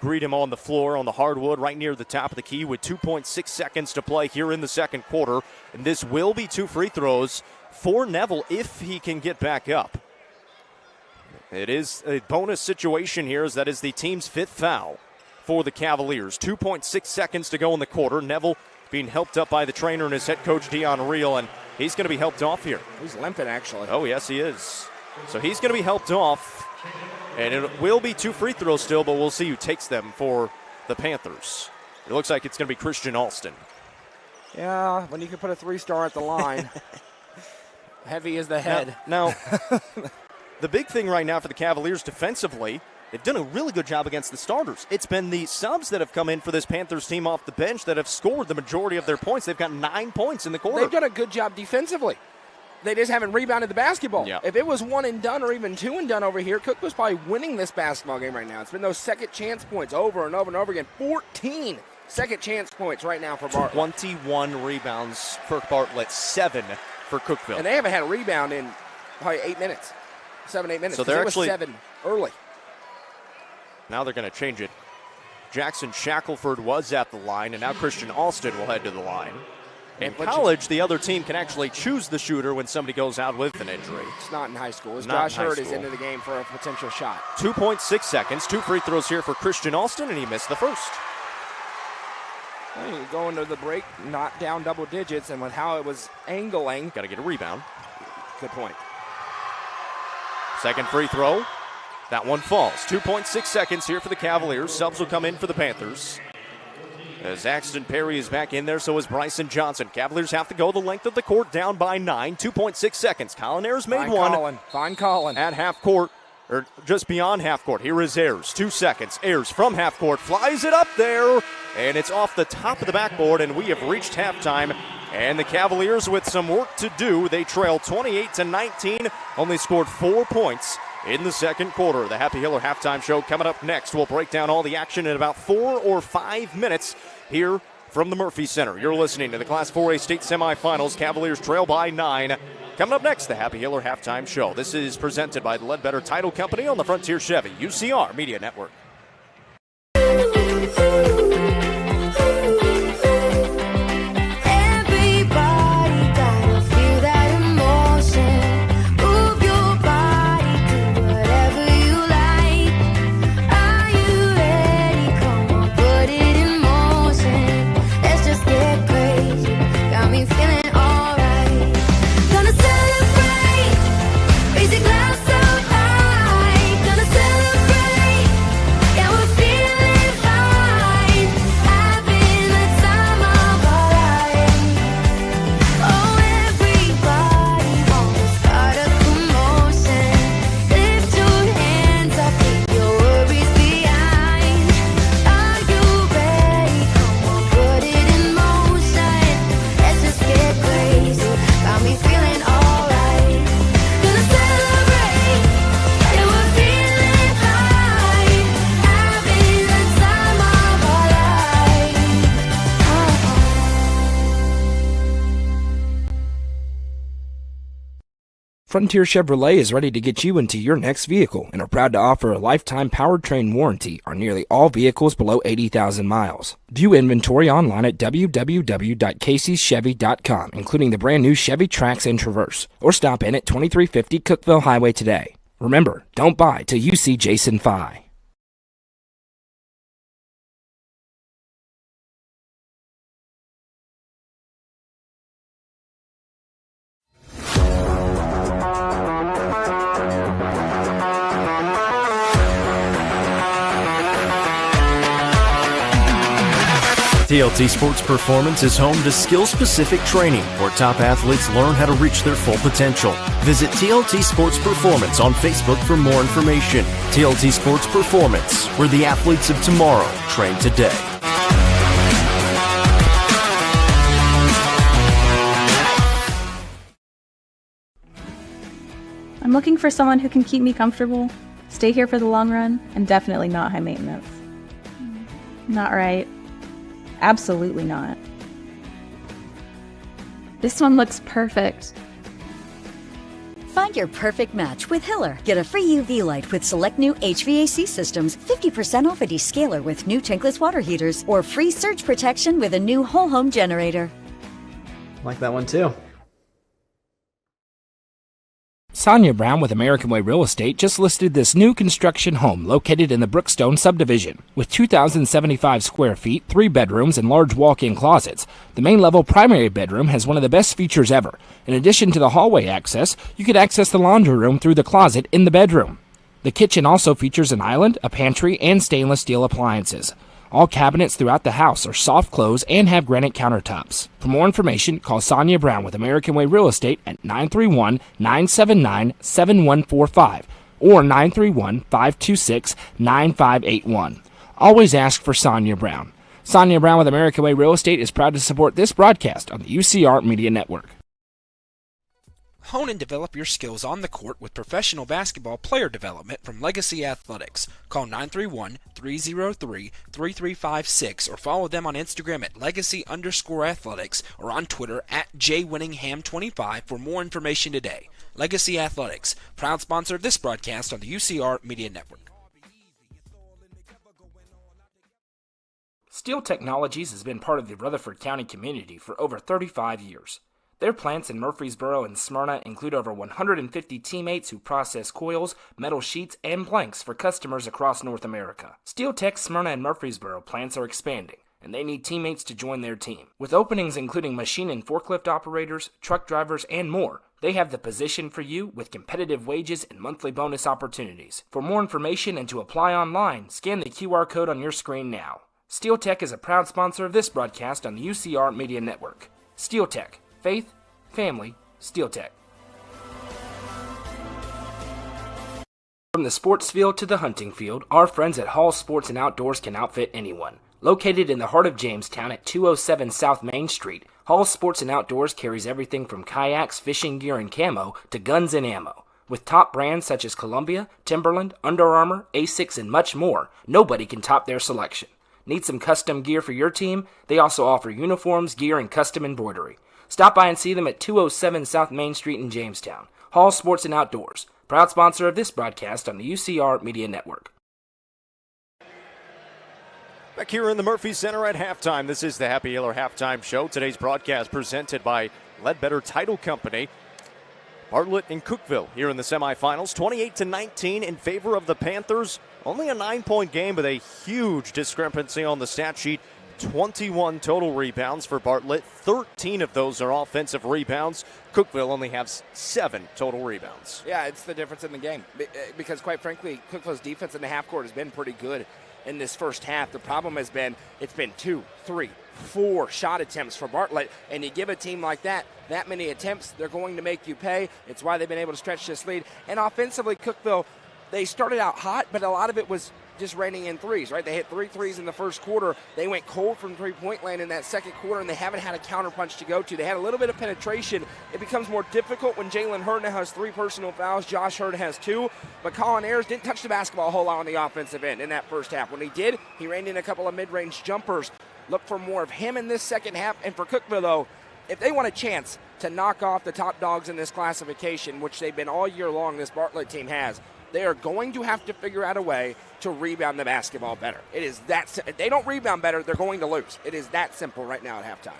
greet him on the floor on the hardwood right near the top of the key with 2.6 seconds to play here in the second quarter. And this will be 2 free throws for Neville if he can get back up. It is a bonus situation here, as that is the team's 5th foul for the Cavaliers. 2.6 seconds to go in the quarter. Neville being helped up by the trainer and his head coach, Dion Reel, and he's going to be helped off here. He's limping, actually. Oh, yes, he is. So he's going to be helped off, and it will be 2 free throws still, but we'll see who takes them for the Panthers. It looks like it's going to be Christian Alston. Yeah, when you can put a 3-star at the line. Heavy is the head. Now the big thing right now for the Cavaliers defensively, they've done a really good job against the starters. It's been the subs that have come in for this Panthers team off the bench that have scored the majority of their points. They've got 9 points in the quarter. They've done a good job defensively. They just haven't rebounded the basketball. Yeah. If it was 1 and done or even 2 and done over here, Cook was probably winning this basketball game right now. It's been those second chance points over and over and over again. 14 second chance points right now for Bartlett. 21 rebounds for Bartlett, 7 for Cookeville. And they haven't had a rebound in probably 8 minutes, 7, 8 minutes. So they're actually 7 early. Now they're going to change it. Jackson Shackelford was at the line, and now Christian Alston will head to the line. In college, the other team can actually choose the shooter when somebody goes out with an injury. It's not in high school. Josh Hurd is into the game for a potential shot. 2.6 seconds. 2 free throws here for Christian Alston, and he missed the first. Well, you go into the break, not down double digits, and with how it was angling. Got to get a rebound. Good point. Second free throw. That one falls. 2.6 seconds here for the Cavaliers. Subs will come in for the Panthers. As Axton Perry is back in there, so is Bryson Johnson. Cavaliers have to go the length of the court, down by 9. 2.6 seconds. Collineers made one. Fine calling. At half court, or just beyond half court. Here is Ayers. 2 seconds. Ayers from half court flies it up there, and it's off the top of the backboard, and we have reached halftime. And the Cavaliers with some work to do. They trail 28-19, only scored 4 points in the second quarter. The Happy Hiller halftime show coming up next. We'll break down all the action in about 4 or 5 minutes here from the Murphy Center. You're listening to the Class 4A state semifinals. Cavaliers trail by 9. Coming up next, the Happy Hiller halftime show. This is presented by the Ledbetter Title Company on the Frontier Chevy UCR Media Network. Frontier Chevrolet is ready to get you into your next vehicle and are proud to offer a lifetime powertrain warranty on nearly all vehicles below 80,000 miles. View inventory online at www.caseyschevy.com, including the brand new Chevy Trax and Traverse, or stop in at 2350 Cookeville Highway today. Remember, don't buy till you see Jason Fye. TLT Sports Performance is home to skill-specific training where top athletes learn how to reach their full potential. Visit TLT Sports Performance on Facebook for more information. TLT Sports Performance, where the athletes of tomorrow train today. I'm looking for someone who can keep me comfortable, stay here for the long run, and definitely not high maintenance. Not right. Absolutely not. This one looks perfect. Find your perfect match with Hiller. Get a free UV light with select new HVAC systems, 50% off a descaler with new tankless water heaters, or free surge protection with a new whole home generator. Like that one too. Sonia Brown with American Way Real Estate just listed this new construction home located in the Brookstone subdivision. With 2,075 square feet, 3 bedrooms, and large walk-in closets, the main level primary bedroom has one of the best features ever. In addition to the hallway access, you could access the laundry room through the closet in the bedroom. The kitchen also features an island, a pantry, and stainless steel appliances. All cabinets throughout the house are soft close and have granite countertops. For more information, call Sonia Brown with American Way Real Estate at 931-979-7145 or 931-526-9581. Always ask for Sonia Brown. Sonia Brown with American Way Real Estate is proud to support this broadcast on the UCR Media Network. Hone and develop your skills on the court with professional basketball player development from Legacy Athletics. Call 931-303-3356 or follow them on Instagram at legacy_athletics or on Twitter at jwinningham25 for more information today. Legacy Athletics, proud sponsor of this broadcast on the UCR Media Network. Steel Technologies has been part of the Rutherford County community for over 35 years. Their plants in Murfreesboro and Smyrna include over 150 teammates who process coils, metal sheets, and planks for customers across North America. Steel Tech's Smyrna and Murfreesboro plants are expanding, and they need teammates to join their team. With openings including machine and forklift operators, truck drivers, and more, they have the position for you with competitive wages and monthly bonus opportunities. For more information and to apply online, scan the QR code on your screen now. Steel Tech is a proud sponsor of this broadcast on the UCR Media Network. Steel Tech. Faith, family, Steel Tech. From the sports field to the hunting field, our friends at Hall Sports and Outdoors can outfit anyone. Located in the heart of Jamestown at 207 South Main Street, Hall Sports and Outdoors carries everything from kayaks, fishing gear, and camo to guns and ammo. With top brands such as Columbia, Timberland, Under Armour, Asics, and much more, nobody can top their selection. Need some custom gear for your team? They also offer uniforms, gear, and custom embroidery. Stop by and see them at 207 South Main Street in Jamestown. Hall Sports and Outdoors, proud sponsor of this broadcast on the UCR Media Network. Back here in the Murphy Center at halftime, this is the Happy Hiller Halftime Show. Today's broadcast presented by Ledbetter Title Company. Bartlett and Cookeville here in the semifinals, 28-19 in favor of the Panthers. Only a 9-point game, but a huge discrepancy on the stat sheet. 21 total rebounds for Bartlett. 13 of those are offensive rebounds. Cookeville only has 7 total rebounds. Yeah, it's the difference in the game. Because, quite frankly, Cookeville's defense in the half court has been pretty good in this first half. The problem has been it's been 2, 3, 4 shot attempts for Bartlett, and you give a team like that many attempts, they're going to make you pay. It's why they've been able to stretch this lead. And offensively, Cookeville, they started out hot, but a lot of it was just raining in threes, right? They hit 3 threes in the first quarter. They went cold from three-point land in that second quarter, and they haven't had a counterpunch to go to. They had a little bit of penetration. It becomes more difficult when Jalen Hurd now has 3 personal fouls. Josh Hurd has 2. But Colin Ayers didn't touch the basketball a whole lot on the offensive end in that first half. When he did, he reined in a couple of mid-range jumpers. Look for more of him in this second half. And for Cookeville, though, if they want a chance to knock off the top dogs in this classification, which they've been all year long, this Bartlett team has, they are going to have to figure out a way to rebound the basketball better. It is that if they don't rebound better, they're going to lose. It is that simple right now at halftime.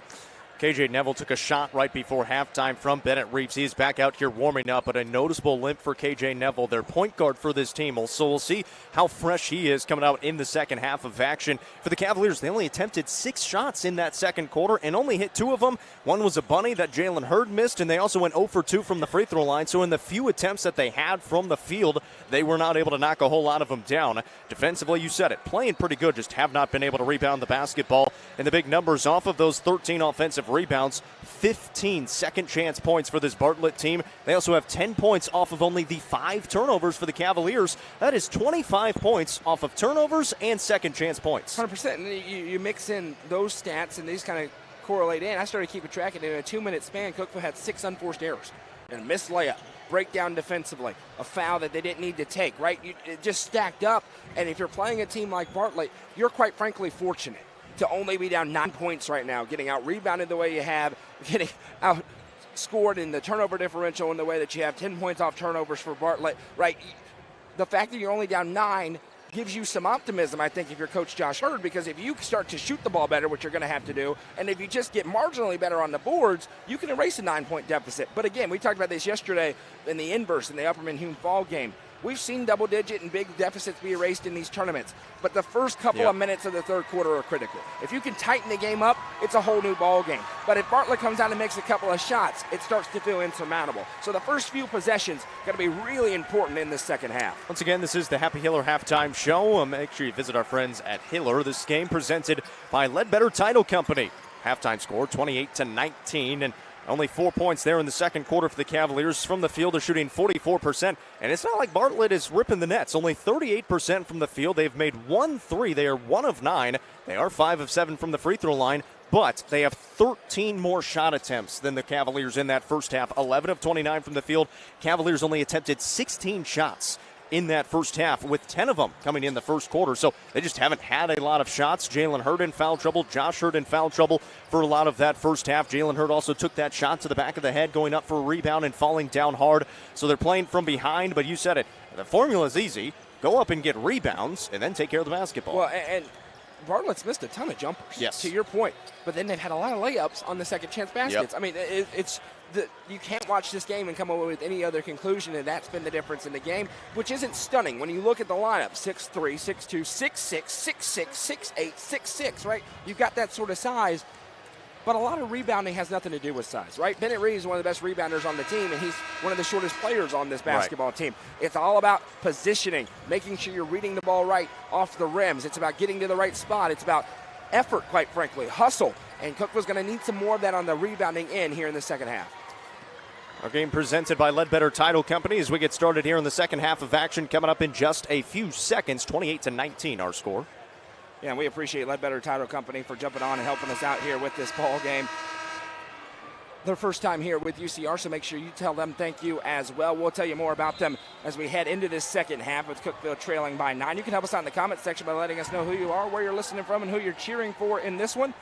KJ Neville took a shot right before halftime from Bennett Reeves. He's back out here warming up, but a noticeable limp for KJ Neville, their point guard for this team. So we'll see how fresh he is coming out in the second half of action. For the Cavaliers, they only attempted 6 shots in that second quarter and only hit 2 of them. One was a bunny that Jalen Hurd missed, and they also went 0 for 2 from the free throw line. So in the few attempts that they had from the field, they were not able to knock a whole lot of them down. Defensively, you said it, playing pretty good, just have not been able to rebound the basketball. And the big numbers off of those 13 offensive rebounds, 15 second chance points for this Bartlett team. They also have 10 points off of only the 5 turnovers for the Cavaliers. That is 25 points off of turnovers and second chance points. 100%. And you mix in those stats and these kind of correlate in. I started keeping track of it in a 2-minute span. Cookeville had 6 unforced errors and a missed layup, breakdown defensively, a foul that they didn't need to take, right? It just stacked up. And if you're playing a team like Bartlett, you're quite frankly fortunate to only be down 9 points right now, getting out rebounded the way you have, getting out scored in the turnover differential in the way that you have, 10 points off turnovers for Bartlett, right? The fact that you're only down 9 gives you some optimism, I think, if you're Coach Josh Hurd, because if you start to shoot the ball better, which you're going to have to do, and if you just get marginally better on the boards, you can erase a 9-point deficit. But again, we talked about this yesterday in the inverse in the Upperman-Hume Fall game. We've seen double-digit and big deficits be erased in these tournaments, but the first couple of minutes of the third quarter are critical. If you can tighten the game up, it's a whole new ball game. But if Bartlett comes out and makes a couple of shots, it starts to feel insurmountable. So the first few possessions going to be really important in this second half. Once again, this is the Happy Hiller halftime show. Make sure you visit our friends at Hiller. This game presented by Ledbetter Title Company. Halftime score 28-19, and only 4 points there in the second quarter for the Cavaliers. From the field, they're shooting 44%. And it's not like Bartlett is ripping the nets. Only 38% from the field. They've made 1 3. They are 1 of 9. They are 5 of 7 from the free throw line. But they have 13 more shot attempts than the Cavaliers in that first half. 11 of 29 from the field. Cavaliers only attempted 16 shots in that first half, with 10 of them coming in the first quarter. So they just haven't had a lot of shots. Jalen Hurd in foul trouble. Josh Hurd in foul trouble for a lot of that first half. Jalen Hurd also took that shot to the back of the head, going up for a rebound and falling down hard. So they're playing from behind, but you said it. The formula is easy. Go up and get rebounds and then take care of the basketball. Well, and Bartlett's missed a ton of jumpers, yes, to your point. But then they've had a lot of layups on the second chance baskets. Yep. I mean, you can't watch this game and come away with any other conclusion, and that's been the difference in the game, which isn't stunning. When you look at the lineup, 6'3", 6'2", 6'6", 6'6", 6'8", 6'6", right? You've got that sort of size, but a lot of rebounding has nothing to do with size, right? Bennett Reeves is one of the best rebounders on the team, and he's one of the shortest players on this basketball team. It's all about positioning, making sure you're reading the ball right off the rims. It's about getting to the right spot. It's about effort, quite frankly, hustle. And Cookeville's going to need some more of that on the rebounding end here in the second half. Our game presented by Ledbetter Title Company as we get started here in the second half of action, coming up in just a few seconds. 28-19 our score. Yeah, and we appreciate Ledbetter Title Company for jumping on and helping us out here with this ball game. Their first time here with UCR, so make sure you tell them thank you as well. We'll tell you more about them as we head into this second half with Cookeville trailing by 9. You can help us out in the comment section by letting us know who you are, where you're listening from, and who you're cheering for in this one.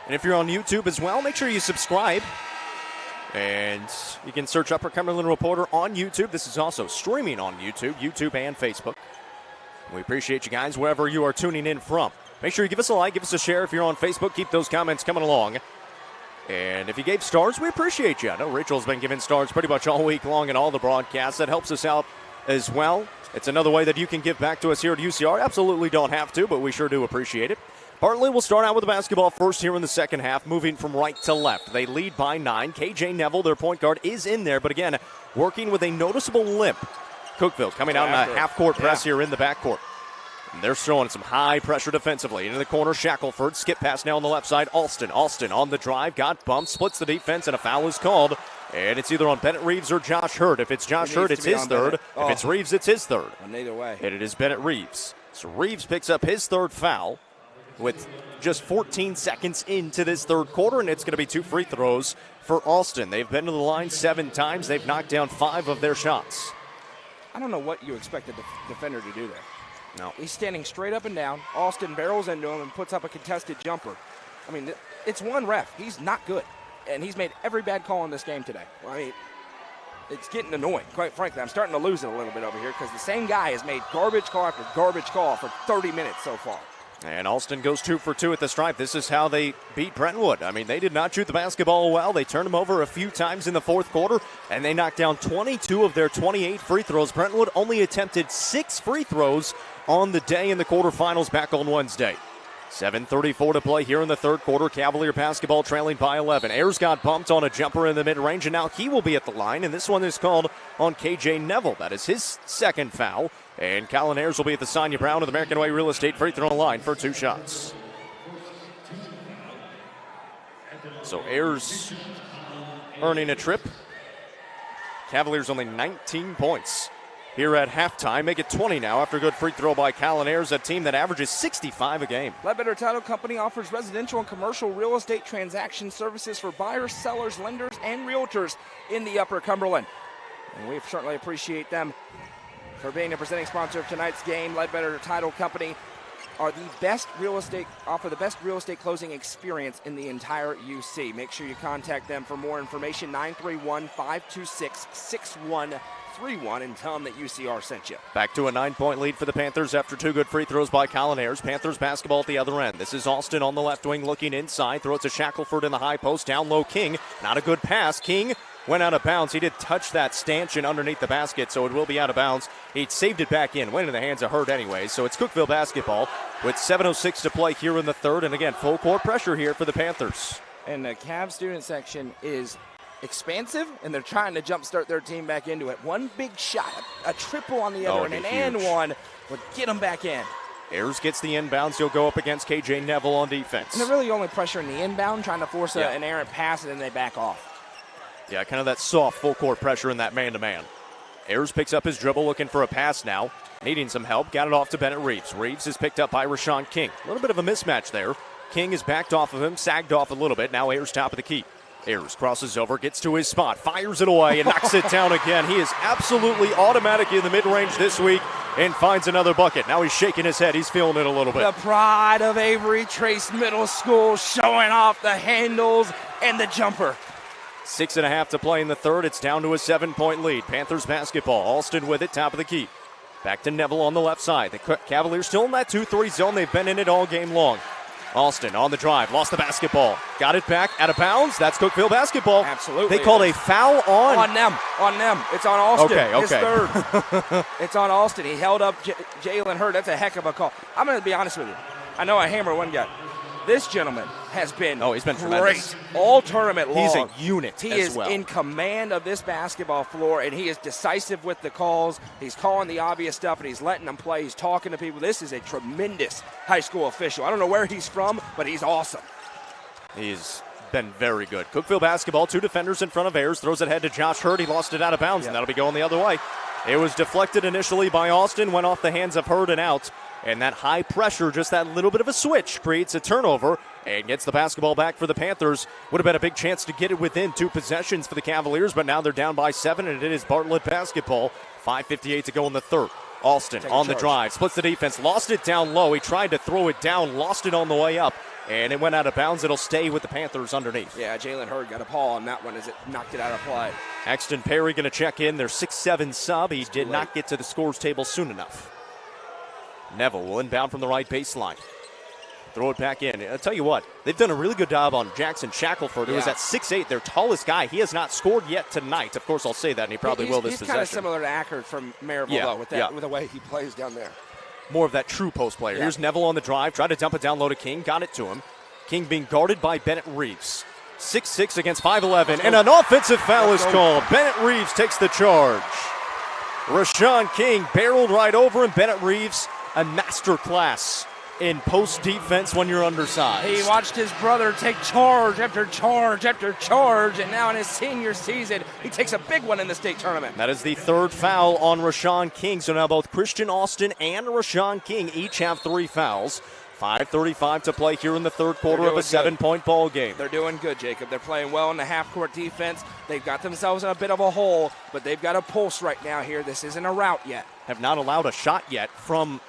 And if you're on YouTube as well, make sure you subscribe. And you can search Upper Cumberland Reporter on YouTube. This is also streaming on YouTube and Facebook. We appreciate you guys wherever you are tuning in from. Make sure you give us a like, give us a share if you're on Facebook. Keep those comments coming along. And if you gave stars, we appreciate you. I know Rachel's been giving stars pretty much all week long in all the broadcasts. That helps us out as well. It's another way that you can give back to us here at UCR. Absolutely don't have to, but we sure do appreciate it. Bartlett will start out with the basketball first here in the second half, moving from right to left. They lead by 9. KJ Neville, their point guard, is in there, but again, working with a noticeable limp. Cookeville coming out in a half-court press here in the backcourt. And they're throwing some high pressure defensively. Into the corner, Shackelford. Skip pass now on the left side. Alston on the drive. Got bumped. Splits the defense, and a foul is called. And it's either on Bennett Reeves or Josh Hurd. If it's Josh Hurd, it's his third. If it's Reeves, it's his third. And either way. And it is Bennett Reeves. So Reeves picks up his third foul with just 14 seconds into this third quarter, and it's going to be 2 free throws for Alston. They've been to the line 7 times. They've knocked down 5 of their shots. I don't know what you expect the defender to do there. No. He's standing straight up and down. Alston barrels into him and puts up a contested jumper. I mean, it's one ref. He's not good, and he's made every bad call in this game today. I mean, it's getting annoying, quite frankly. I'm starting to lose it a little bit over here because the same guy has made garbage call after garbage call for 30 minutes so far. And Alston goes 2 for 2 at the stripe. This is how they beat Brentwood. I mean, they did not shoot the basketball well. They turned them over a few times in the fourth quarter, and they knocked down 22 of their 28 free throws. Brentwood only attempted 6 free throws on the day in the quarterfinals back on Wednesday. 7:34 to play here in the third quarter. Cavalier basketball trailing by 11. Ayers got bumped on a jumper in the mid-range, and now he will be at the line, and this one is called on KJ Neville. That is his second foul. And Colin Ayers will be at the Sonia Brown of the American Way Real Estate free throw line for 2 shots. So Ayers earning a trip. Cavaliers only 19 points here at halftime. Make it 20 now after a good free throw by Colin Ayers, a team that averages 65 a game. Ledbetter Title Company offers residential and commercial real estate transaction services for buyers, sellers, lenders, and realtors in the Upper Cumberland. And we certainly appreciate them for being a presenting sponsor of tonight's game. Ledbetter Title Company are the best real estate, offer the best real estate closing experience in the entire UC. Make sure you contact them for more information, 931-526-6131, and tell them that UCR sent you. Back to a 9-point lead for the Panthers after 2 good free throws by Colin Ayers. Panthers basketball at the other end. This is Alston on the left wing looking inside. Throw it to Shackelford in the high post. Down low, King. Not a good pass. King went out of bounds. He did touch that stanchion underneath the basket, so it will be out of bounds. He saved it back in. Went in the hands of Hurd anyway, so it's Cookeville basketball with 7:06 to play here in the third. And again, full court pressure here for the Panthers. And the Cavs student section is expansive, and they're trying to jumpstart their team back into it. One big shot, a triple on the other end, and one would get them back in. Ayers gets the inbounds. He'll go up against KJ Neville on defense. And they're really only pressuring the inbound, trying to force an errant pass, and then they back off. Yeah, kind of that soft full court pressure in that man-to-man. Ayers picks up his dribble, looking for a pass now. Needing some help. Got it off to Bennett Reeves. Reeves is picked up by Rashawn King. A little bit of a mismatch there. King is backed off of him, sagged off a little bit. Now Ayers top of the key. Ayers crosses over, gets to his spot, fires it away, and knocks it down again. He is absolutely automatic in the mid-range this week and finds another bucket. Now he's shaking his head. He's feeling it a little bit. The pride of Avery Trace Middle School showing off the handles and the jumper. 6.5 to play in the third. It's down to a 7-point lead. Panthers basketball. Alston with it, top of the key. Back to Neville on the left side. The Cavaliers still in that 2-3 zone. They've been in it all game long. Alston on the drive, lost the basketball. Got it back, out of bounds. That's Cookeville basketball. Absolutely. They called a foul on them. It's on Alston. Okay. His third. It's on Alston. He held up Jalen Hurd. That's a heck of a call. I'm going to be honest with you. I know I hammer one guy. This gentleman has been he's been great tremendous. all tournament long. He's a unit He as is well. in command of this basketball floor, and he is decisive with the calls. He's calling the obvious stuff, and he's letting them play. He's talking to people. This is a tremendous high school official. I don't know where he's from, but he's awesome. He's been very good. Cookeville basketball, 2 defenders in front of Ayers. Throws it ahead to Josh Hurd. He lost it out of bounds, and that'll be going the other way. It was deflected initially by Austin, went off the hands of Hurd and out. And that high pressure, just that little bit of a switch, creates a turnover and gets the basketball back for the Panthers. Would have been a big chance to get it within 2 possessions for the Cavaliers, but now they're down by 7, and it is Bartlett basketball. 5:58 to go in the third. Alston on the drive, splits the defense, lost it down low. He tried to throw it down, lost it on the way up, and it went out of bounds. It'll stay with the Panthers underneath. Yeah, Jalen Hurd got a paw on that one as it knocked it out of play. Axton Perry going to check in. Their 6'7" sub. He did not get to the scores table soon enough. Neville will inbound from the right baseline. Throw it back in. I'll tell you what, they've done a really good job on Jackson Shackelford, who is at 6'8", their tallest guy. He has not scored yet tonight. Of course, I'll say that, and he probably will this possession. possession. He's kind of similar to Ackert from Maryville, though, with the way he plays down there. More of that true post player. Here's Neville on the drive. Tried to dump it down low to King. Got it to him. King being guarded by Bennett Reeves. 6'6" against 5'11", and an offensive foul is called. Bennett Reeves takes the charge. Rashawn King barreled right over him. Bennett Reeves, a master class in post defense when you're undersized. He watched his brother take charge after charge after charge, and now in his senior season, he takes a big one in the state tournament. That is the third foul on Rashawn King. So now both Christian Austin and Rashawn King each have 3 fouls. 5:35 to play here in the third quarter of a 7-point ball game. They're doing good, Jacob. They're playing well in the half-court defense. They've got themselves in a bit of a hole, but they've got a pulse right now here. This isn't a rout yet. Have not allowed a shot yet from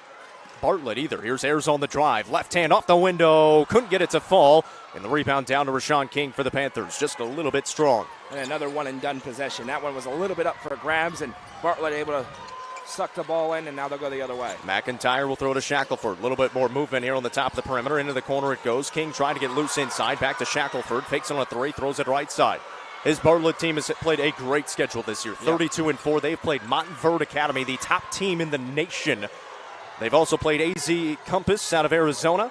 Bartlett either. Here's Ayers on the drive. Left hand off the window. Couldn't get it to fall. And the rebound down to Rashawn King for the Panthers. Just a little bit strong. And another one and done possession. That one was a little bit up for grabs, and Bartlett able to suck the ball in, and now they'll go the other way. McIntyre will throw to Shackelford. A little bit more movement here on the top of the perimeter. Into the corner it goes. King trying to get loose inside. Back to Shackelford. Fakes on a three. Throws it right side. His Bartlett team has played a great schedule this year. 32-4. They've played Montverde Academy, the top team in the nation. They've also played AZ Compass out of Arizona.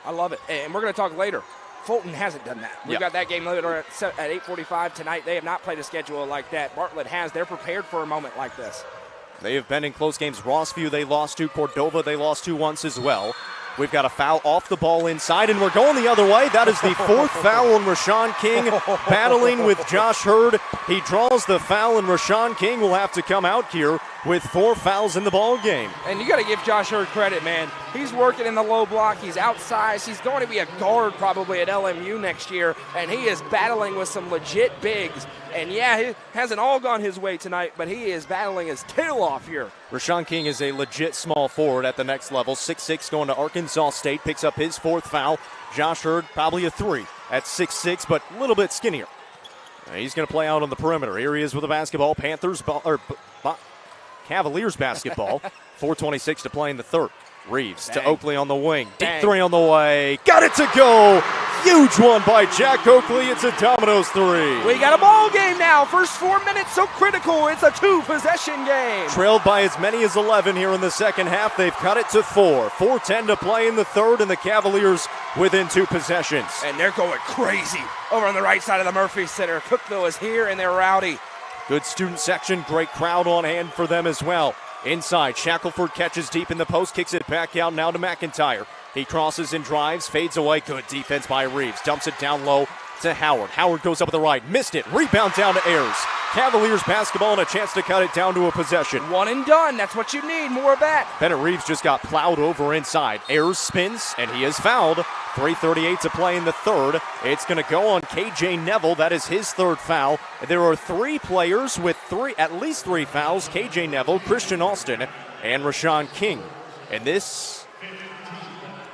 I love it. And we're going to talk later. Fulton hasn't done that. We've got that game later at 8:45 tonight. They have not played a schedule like that. Bartlett has. They're prepared for a moment like this. They have been in close games. Rossview they lost to. Cordova they lost to once as well. We've got a foul off the ball inside, and we're going the other way. That is the fourth foul on Rashawn King, battling with Josh Hurd. He draws the foul, and Rashawn King will have to come out here with 4 fouls in the ball game. And you got to give Josh Hurd credit, man. He's working in the low block. He's outsized. He's going to be a guard probably at LMU next year, and he is battling with some legit bigs. And yeah, it hasn't all gone his way tonight, but he is battling his tail off here. Rashawn King is a legit small forward at the next level. 6'6", going to Arkansas State, picks up his 4th foul. Josh Hurd probably a 3 at 6'6", but a little bit skinnier. He's going to play out on the perimeter. Here he is with the basketball. Cavaliers basketball. 4:26 to play in the third. Reeves to Oakley on the wing. Deep 3 on the way. Got it to go. Huge one by Jack Oakley. It's a Domino's 3. We got a ball game now. First 4 minutes so critical. It's a 2-possession game. Trailed by as many as 11 here in the second half. They've cut it to 4. 4:10 to play in the third, and the Cavaliers within 2 possessions. And they're going crazy over on the right side of the Murphy Center. Cookeville is here, and they're rowdy. Good student section. Great crowd on hand for them as well. Inside, Shackelford catches deep in the post, kicks it back out now to McIntyre. He crosses and drives, fades away. Good defense by Reeves. Dumps it down low to Howard. Howard goes up with the right, missed it. Rebound down to Ayers. Cavaliers basketball and a chance to cut it down to a possession. One and done. That's what you need. More of that. Bennett Reeves just got plowed over inside. Ayers spins, and he is fouled. 3:38 to play in the third. It's going to go on KJ Neville. That is his 3rd foul. There are 3 players with at least 3 fouls. KJ Neville, Christian Austin, and Rashawn King. And this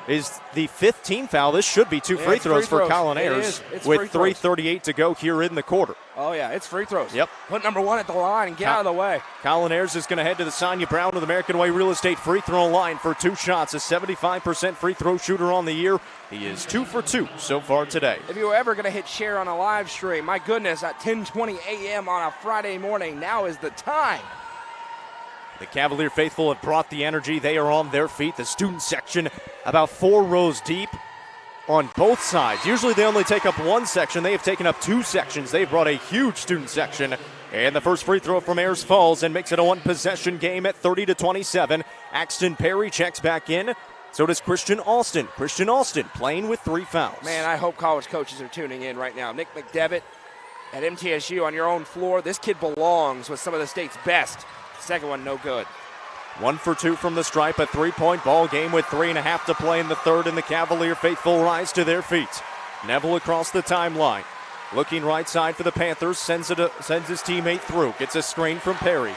is the 5th team foul. This should be 2 free throws for Colin Ayers with 3:38 to go here in the quarter. Oh, yeah, it's free throws. Yep. Put number 1 at the line and get out of the way. Colin Ayers is going to head to the Sonia Brown with American Way Real Estate free throw line for 2 shots. A 75% free throw shooter on the year. He is 2 for 2 so far today. If you were ever going to hit share on a live stream, my goodness, at 10:20 a.m. on a Friday morning, now is the time. The Cavalier faithful have brought the energy. They are on their feet. The student section about 4 rows deep on both sides. Usually they only take up 1 section. They have taken up 2 sections. They've brought a huge student section. And the first free throw from Ayers falls and makes it a 1-possession game at 30-27. Axton Perry checks back in. So does Christian Austin. Christian Austin playing with 3 fouls. Man, I hope college coaches are tuning in right now. Nick McDevitt at MTSU on your own floor. This kid belongs with some of the state's best. Second one, no good. 1 for 2 from the stripe, a 3-point ball game with 3.5 to play in the third, and the Cavalier faithful rise to their feet. Neville across the timeline. Looking right side for the Panthers, sends his teammate through. Gets a screen from Perry.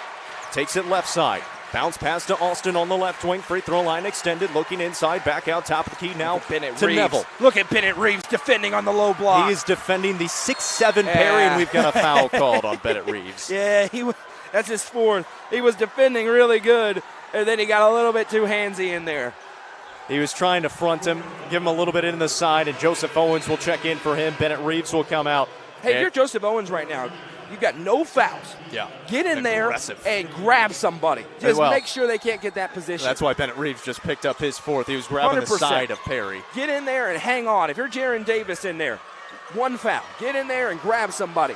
Takes it left side. Bounce pass to Austin on the left wing. Free throw line extended. Looking inside. Back out top of the key now to Reeves. Neville. Look at Bennett Reeves defending on the low block. He is defending the 6'7" Perry, and we've got a foul called on Bennett Reeves. Yeah, that's his 4th. He was defending really good, and then he got a little bit too handsy in there. He was trying to front him, give him a little bit in the side, and Joseph Owens will check in for him. Bennett Reeves will come out. Hey, if you're Joseph Owens right now, you've got no fouls. Yeah. Get in Aggressive. there and grab somebody. Just make sure they can't get that position. That's why Bennett Reeves just picked up his 4th. He was grabbing 100%. the side of Perry. Get in there and hang on. If you're Jaron Davis in there, 1 foul. Get in there and grab somebody.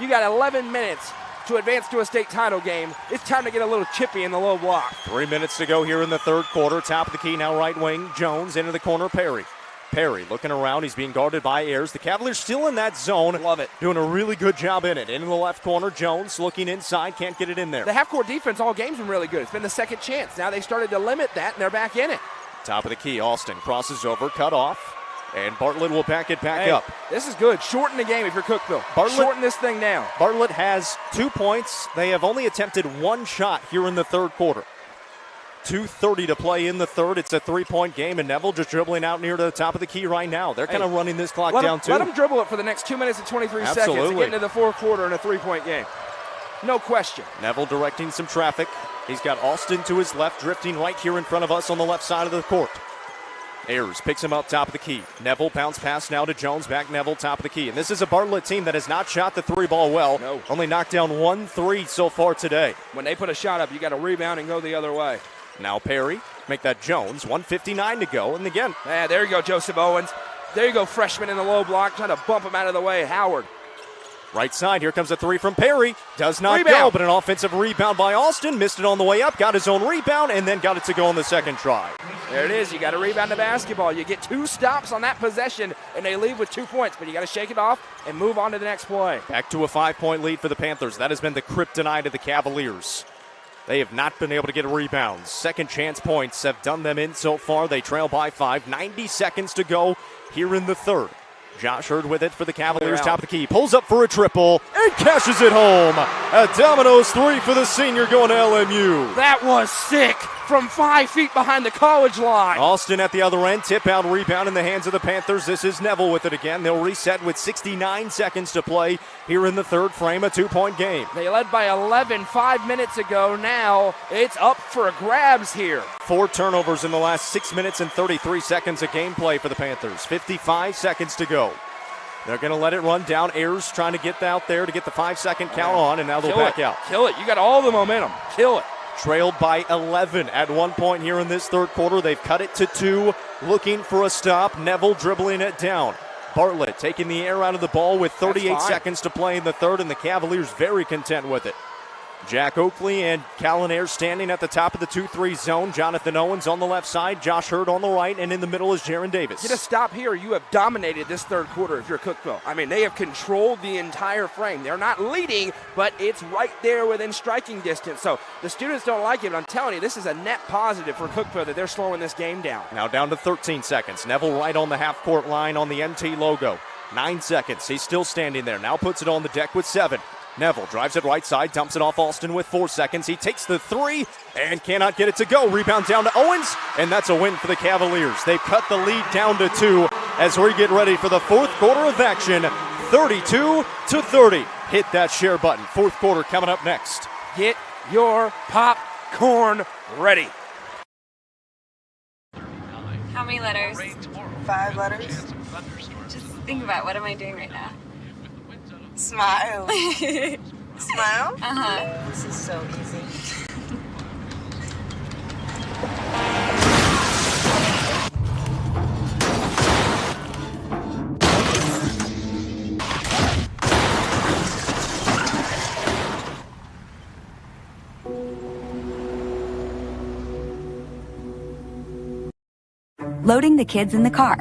You got 11 minutes to advance to a state title game. It's time to get a little chippy in the low block. 3 minutes to go here in the third quarter. Top of the key now, right wing. Jones into the corner. Perry. Perry looking around. He's being guarded by Ayers. The Cavaliers still in that zone. Love it. Doing a really good job in it. In the left corner, Jones looking inside. Can't get it in there. The half-court defense all game's been really good. It's been the second chance. Now they started to limit that, and they're back in it. Top of the key. Austin crosses over. Cut off. And Bartlett will back it back up. This is good. Shorten the game if you're Cookeville. Shorten this thing down. Bartlett has 2 points. They have only attempted 1 shot here in the third quarter. 2:30 to play in the third. It's a 3-point game, and Neville just dribbling out near the top of the key right now. They're kind of running this clock down, too. Let them dribble it for the next 2 minutes and 23 seconds and get into the fourth quarter in a 3-point game. No question. Neville directing some traffic. He's got Austin to his left, drifting right here in front of us on the left side of the court. Ayers picks him up top of the key. Neville bounce pass now to Jones. Back Neville top of the key. And this is a Bartlett team that has not shot the three ball well. No. Only knocked down 1 3 so far today. When they put a shot up, you got to rebound and go the other way. Now Perry, make that Jones. 1:59 to go. And again. Yeah, there you go, Joseph Owens. There you go, freshman in the low block, trying to bump him out of the way. Howard. Right side, here comes a three from Perry. Does not go, but an offensive rebound by Austin. Missed it on the way up, got his own rebound, and then got it to go on the second try. There it is. You got to rebound the basketball. You get 2 stops on that possession, and they leave with 2 points, but you got to shake it off and move on to the next play. Back to a 5-point lead for the Panthers. That has been the kryptonite of the Cavaliers. They have not been able to get a rebound. Second chance points have done them in so far. They trail by 5. 90 seconds to go here in the third. Josh Hurd with it for the Cavaliers, top of the key. Pulls up for a triple and cashes it home. A Domino's 3 for the senior going to LMU. That was sick from 5 feet behind the college line. Austin at the other end. Tip out rebound in the hands of the Panthers. This is Neville with it again. They'll reset with 69 seconds to play here in the third frame. A 2-point game. They led by 11 5 minutes ago. Now it's up for grabs here. 4 turnovers in the last 6 minutes and 33 seconds of gameplay for the Panthers. 55 seconds to go. They're going to let it run down. Ayers trying to get out there to get the 5-second count on, and now they'll back out. Kill it. You got all the momentum. Kill it. Trailed by 11 at one point here in this third quarter. They've cut it to 2, looking for a stop. Neville dribbling it down. Bartlett taking the air out of the ball with 38 seconds to play in the third, and the Cavaliers very content with it. Jack Oakley and Callan Ayers standing at the top of the 2-3 zone. Jonathan Owens on the left side, Josh Hurd on the right, and in the middle is Jaron Davis. Get a stop here. You have dominated this third quarter if you're Cookeville. I mean, they have controlled the entire frame. They're not leading, but it's right there within striking distance. So the students don't like it, but I'm telling you, this is a net positive for Cookeville that they're slowing this game down. Now down to 13 seconds. Neville right on the half-court line on the NT logo. 9 seconds. He's still standing there. Now puts it on the deck with 7. Neville drives it right side, dumps it off Austin with 4 seconds. He takes the 3 and cannot get it to go. Rebound down to Owens, and that's a win for the Cavaliers. They've cut the lead down to 2 as we get ready for the fourth quarter of action. 32-30. Hit that share button. Fourth quarter coming up next. Get your popcorn ready. How many letters? 5 letters. Just think about, what am I doing right now? Smile. Smile? Uh-huh. This is so easy. Loading the kids in the car,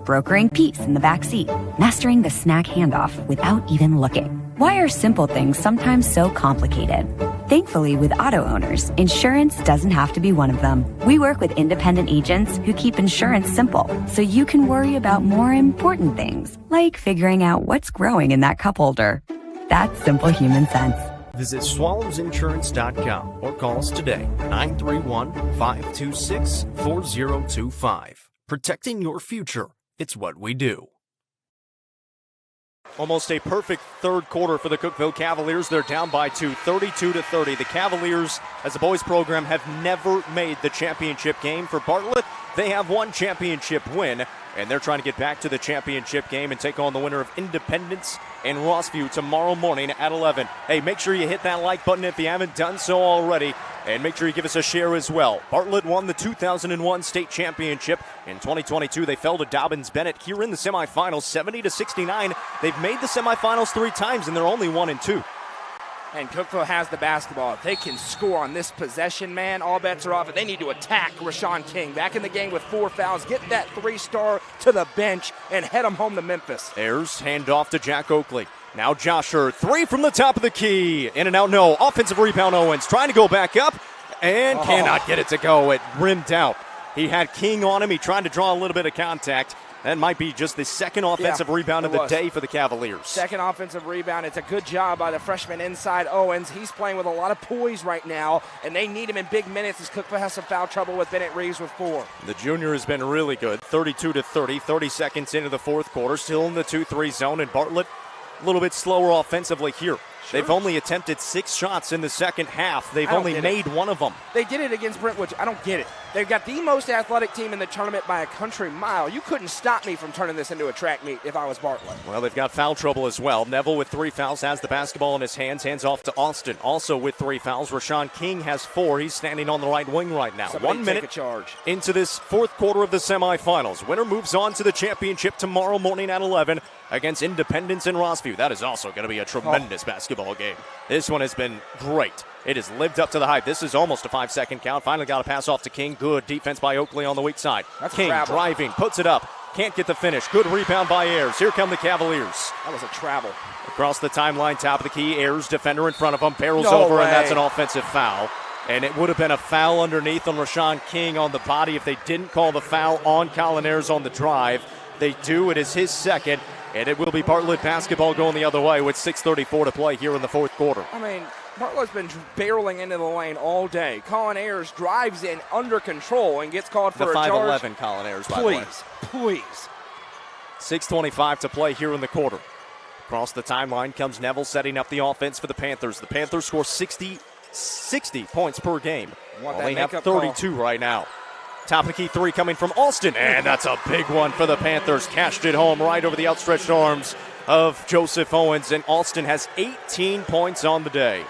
brokering peace in the back seat, mastering the snack handoff without even looking. Why are simple things sometimes so complicated? Thankfully, with auto owners, insurance doesn't have to be one of them. We work with independent agents who keep insurance simple, so you can worry about more important things, like figuring out what's growing in that cup holder. That's simple human sense. Visit swallowsinsurance.com or call us today, 931-526-4025. Protecting your future. It's what we do. Almost a perfect third quarter for the Cookeville Cavaliers. They're down by 2, 32-30. The Cavaliers, as a boys program, have never made the championship game. For Bartlett, they have one championship win, and they're trying to get back to the championship game and take on the winner of Independence and Rossview tomorrow morning at 11. Hey, make sure you hit that like button if you haven't done so already, and make sure you give us a share as well. Bartlett won the 2001 state championship. In 2022, they fell to Dobbins-Bennett here in the semifinals, 70-69. They've made the semifinals 3 times, and they're only 1-2. And Cookeville has the basketball. If they can score on this possession, man, all bets are off. And they need to attack Rashawn King. Back in the game with 4 fouls. Get that 3-star to the bench and head them home to Memphis. Ayers, hand off to Jack Oakley. Now Josh Hurd, 3 from the top of the key. In and out, no. Offensive rebound, Owens trying to go back up and cannot get it to go. It rimmed out. He had King on him. He tried to draw a little bit of contact. That might be just the second offensive rebound of the day for the Cavaliers. Second offensive rebound. It's a good job by the freshman inside Owens. He's playing with a lot of poise right now, and they need him in big minutes as Cookeville has some foul trouble with Bennett Reeves with 4. The junior has been really good, 32-30, 30 seconds into the fourth quarter, still in the 2-3 zone, and Bartlett a little bit slower offensively here. Sure. They've only attempted 6 shots in the second half. They've only made one of them. They did it against Brentwood. I don't get it. They've got the most athletic team in the tournament by a country mile. You couldn't stop me from turning this into a track meet if I was Bartlett. Well, they've got foul trouble as well. Neville with 3 fouls has the basketball in his hands. Hands off to Austin. Also with 3 fouls. Rashawn King has 4. He's standing on the right wing right now. Somebody 1 minute take a charge. Into this fourth quarter of the semifinals. Winner moves on to the championship tomorrow morning at 11 against Independence in Rossview. That is also going to be a tremendous basketball game. This one has been great. It has lived up to the hype. This is almost a 5-second count. Finally got a pass off to King. Good defense by Oakley on the weak side. That's King driving, puts it up. Can't get the finish. Good rebound by Ayers. Here come the Cavaliers. That was a travel. Across the timeline, top of the key. Ayers, defender in front of him, barrels over, and that's an offensive foul. And it would have been a foul underneath on Rashawn King on the body if they didn't call the foul on Colin Ayers on the drive. They do. It is his second. And it will be Bartlett basketball going the other way with 6:34 to play here in the fourth quarter. I mean, Bartlett's been barreling into the lane all day. Colin Ayers drives in under control and gets called for a charge. The 5'11" Colin Ayers, by the way. Please. 6:25 to play here in the quarter. Across the timeline comes Neville setting up the offense for the Panthers. The Panthers score 60 points per game. They have 32 right now. Top of the key 3 coming from Austin, and that's a big one for the Panthers. Cashed it home right over the outstretched arms of Joseph Owens, and Austin has 18 points on the day.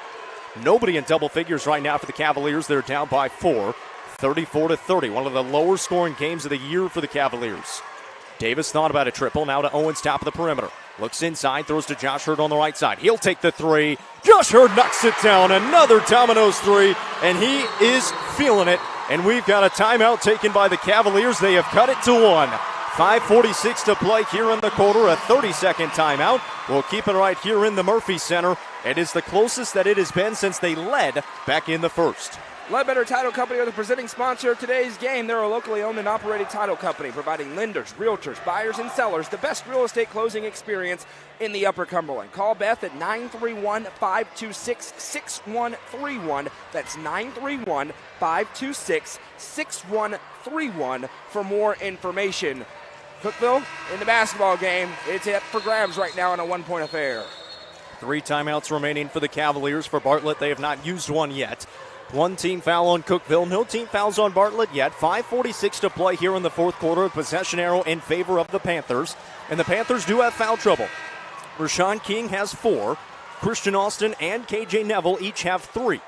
Nobody in double figures right now for the Cavaliers. They're down by 4, 34-30. One of the lower scoring games of the year for the Cavaliers. Davis thought about a triple, now to Owens, top of the perimeter. Looks inside, throws to Josh Hurd on the right side. He'll take the 3. Josh Hurd knocks it down. Another Domino's 3, and he is feeling it. And we've got a timeout taken by the Cavaliers. They have cut it to 1. 5:46 to play here in the quarter, a 30-second timeout. We'll keep it right here in the Murphy Center. It is the closest that it has been since they led back in the first. Ledbetter Title Company are the presenting sponsor of today's game. They're a locally owned and operated title company providing lenders, realtors, buyers, and sellers the best real estate closing experience in the Upper Cumberland. Call Beth at 931-526-6131. That's 931-526-6131 for more information. Cookeville in the basketball game. It's up for grabs right now in a 1-point affair. 3 timeouts remaining for the Cavaliers. For Bartlett, they have not used one yet. 1 team foul on Cookeville. No team fouls on Bartlett yet. 5:46 to play here in the fourth quarter. Possession arrow in favor of the Panthers. And the Panthers do have foul trouble. Rashawn King has 4. Christian Austin and KJ Neville each have 3.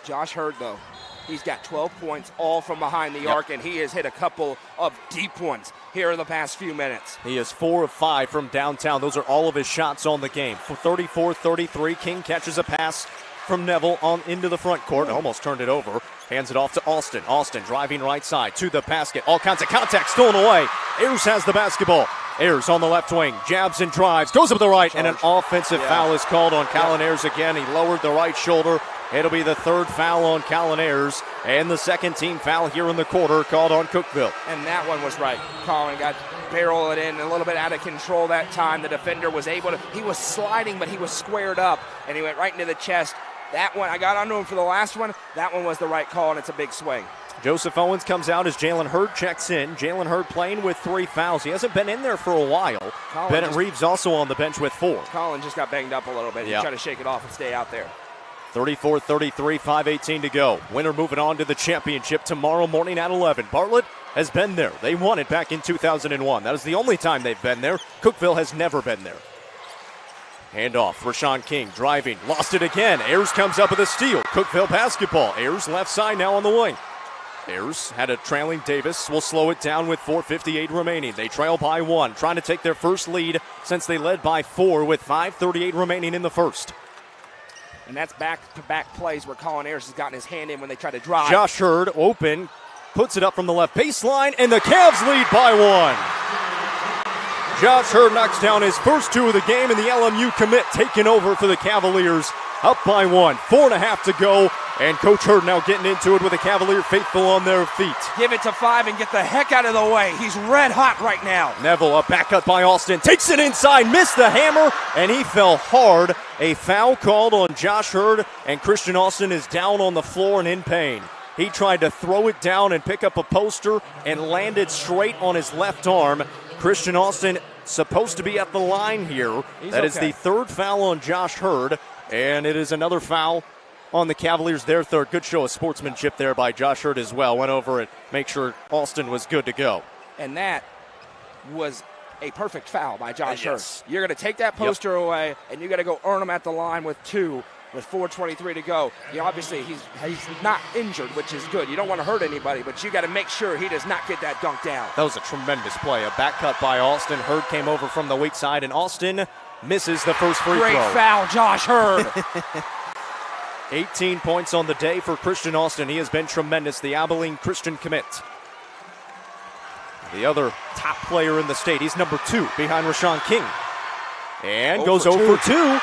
Josh Hurd, though, he's got 12 points all from behind the arc, and he has hit a couple of deep ones here in the past few minutes. He is 4 of 5 from downtown. Those are all of his shots on the game. For 34-33, King catches a pass from Neville on into the front court. Almost turned it over. Hands it off to Austin. Austin driving right side to the basket. All kinds of contact stolen away. Ayers has the basketball. Ayers on the left wing. Jabs and drives. Goes up the right. And an offensive foul is called on Colin Ayers again. He lowered the right shoulder. It'll be the 3rd foul on Colin Ayers. And the 2nd team foul here in the quarter called on Cookeville. And that one was right. Colin got barrel it in a little bit out of control that time. The defender was able to, he was sliding, but he was squared up. And he went right into the chest. That one, I got onto him for the last one. That one was the right call, and it's a big swing. Joseph Owens comes out as Jalen Hurd checks in. Jalen Hurd playing with 3 fouls. He hasn't been in there for a while. Bennett Reeves also on the bench with 4. Colin just got banged up a little bit. He's trying to shake it off and stay out there. 34-33, 5:18 to go. Winner moving on to the championship tomorrow morning at 11. Bartlett has been there. They won it back in 2001. That is the only time they've been there. Cookeville has never been there. Handoff, Rashawn King driving, lost it again. Ayers comes up with a steal. Cookeville basketball. Ayers left side now on the wing. Ayers had a trailing Davis. Will slow it down with 4:58 remaining. They trail by 1, trying to take their first lead since they led by 4 with 5:38 remaining in the first. And that's back-to-back plays where Colin Ayers has gotten his hand in when they try to drive. Josh Hurd open, puts it up from the left baseline, and the Cavs lead by 1. Josh Hurd knocks down his first 2 of the game, and the LMU commit taking over for the Cavaliers. Up by 1, 4.5 to go. And Coach Hurd now getting into it with the Cavalier faithful on their feet. Give it to 5 and get the heck out of the way. He's red hot right now. Neville, a back cut by Austin, takes it inside, missed the hammer, and he fell hard. A foul called on Josh Hurd, and Christian Austin is down on the floor and in pain. He tried to throw it down and pick up a poster and landed straight on his left arm. Christian Austin supposed to be at the line here. That is the third foul on Josh Hurd, and it is another foul on the Cavaliers, their third. Good show of sportsmanship there by Josh Hurd as well. Went over and make sure Austin was good to go. And that was a perfect foul by Josh Hurd. You're going to take that poster away, and you got to go earn him at the line with 2. With 4:23 to go. Obviously he's not injured, which is good. You don't want to hurt anybody, but you got to make sure he does not get that dunk down. That was a tremendous play. A back cut by Austin. Hurd came over from the weak side, and Austin misses the first free throw. Great foul, Josh Hurd. 18 points on the day for Christian Austin. He has been tremendous, the Abilene Christian commit. The other top player in the state. He's number 2 behind Rashawn King. And goes 0 for 2.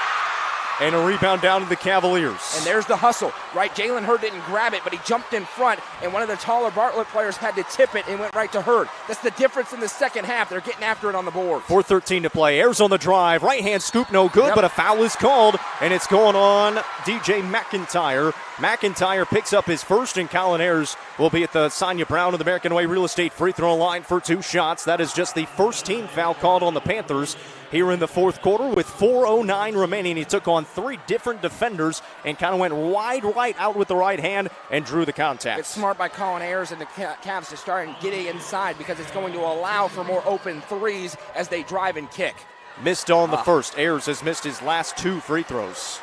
And a rebound down to the Cavaliers. And there's the hustle, right? Jalen Hurd didn't grab it, but he jumped in front, and one of the taller Bartlett players had to tip it and went right to Hurd. That's the difference in the second half. They're getting after it on the board. 4:13 to play. Ayers on the drive. Right-hand scoop, no good, but a foul is called, and it's going on DJ McIntyre. McIntyre picks up his first, and Colin Ayers will be at the Sonia Brown of the American Way Real Estate free throw line for 2 shots. That is just the first team foul called on the Panthers here in the fourth quarter with 4:09 remaining. He took on 3 different defenders and kind of went wide right out with the right hand and drew the contact. It's smart by Colin Ayers and the Cavs to start and get inside because it's going to allow for more open threes as they drive and kick. Missed on the first. Ayers has missed his last 2 free throws.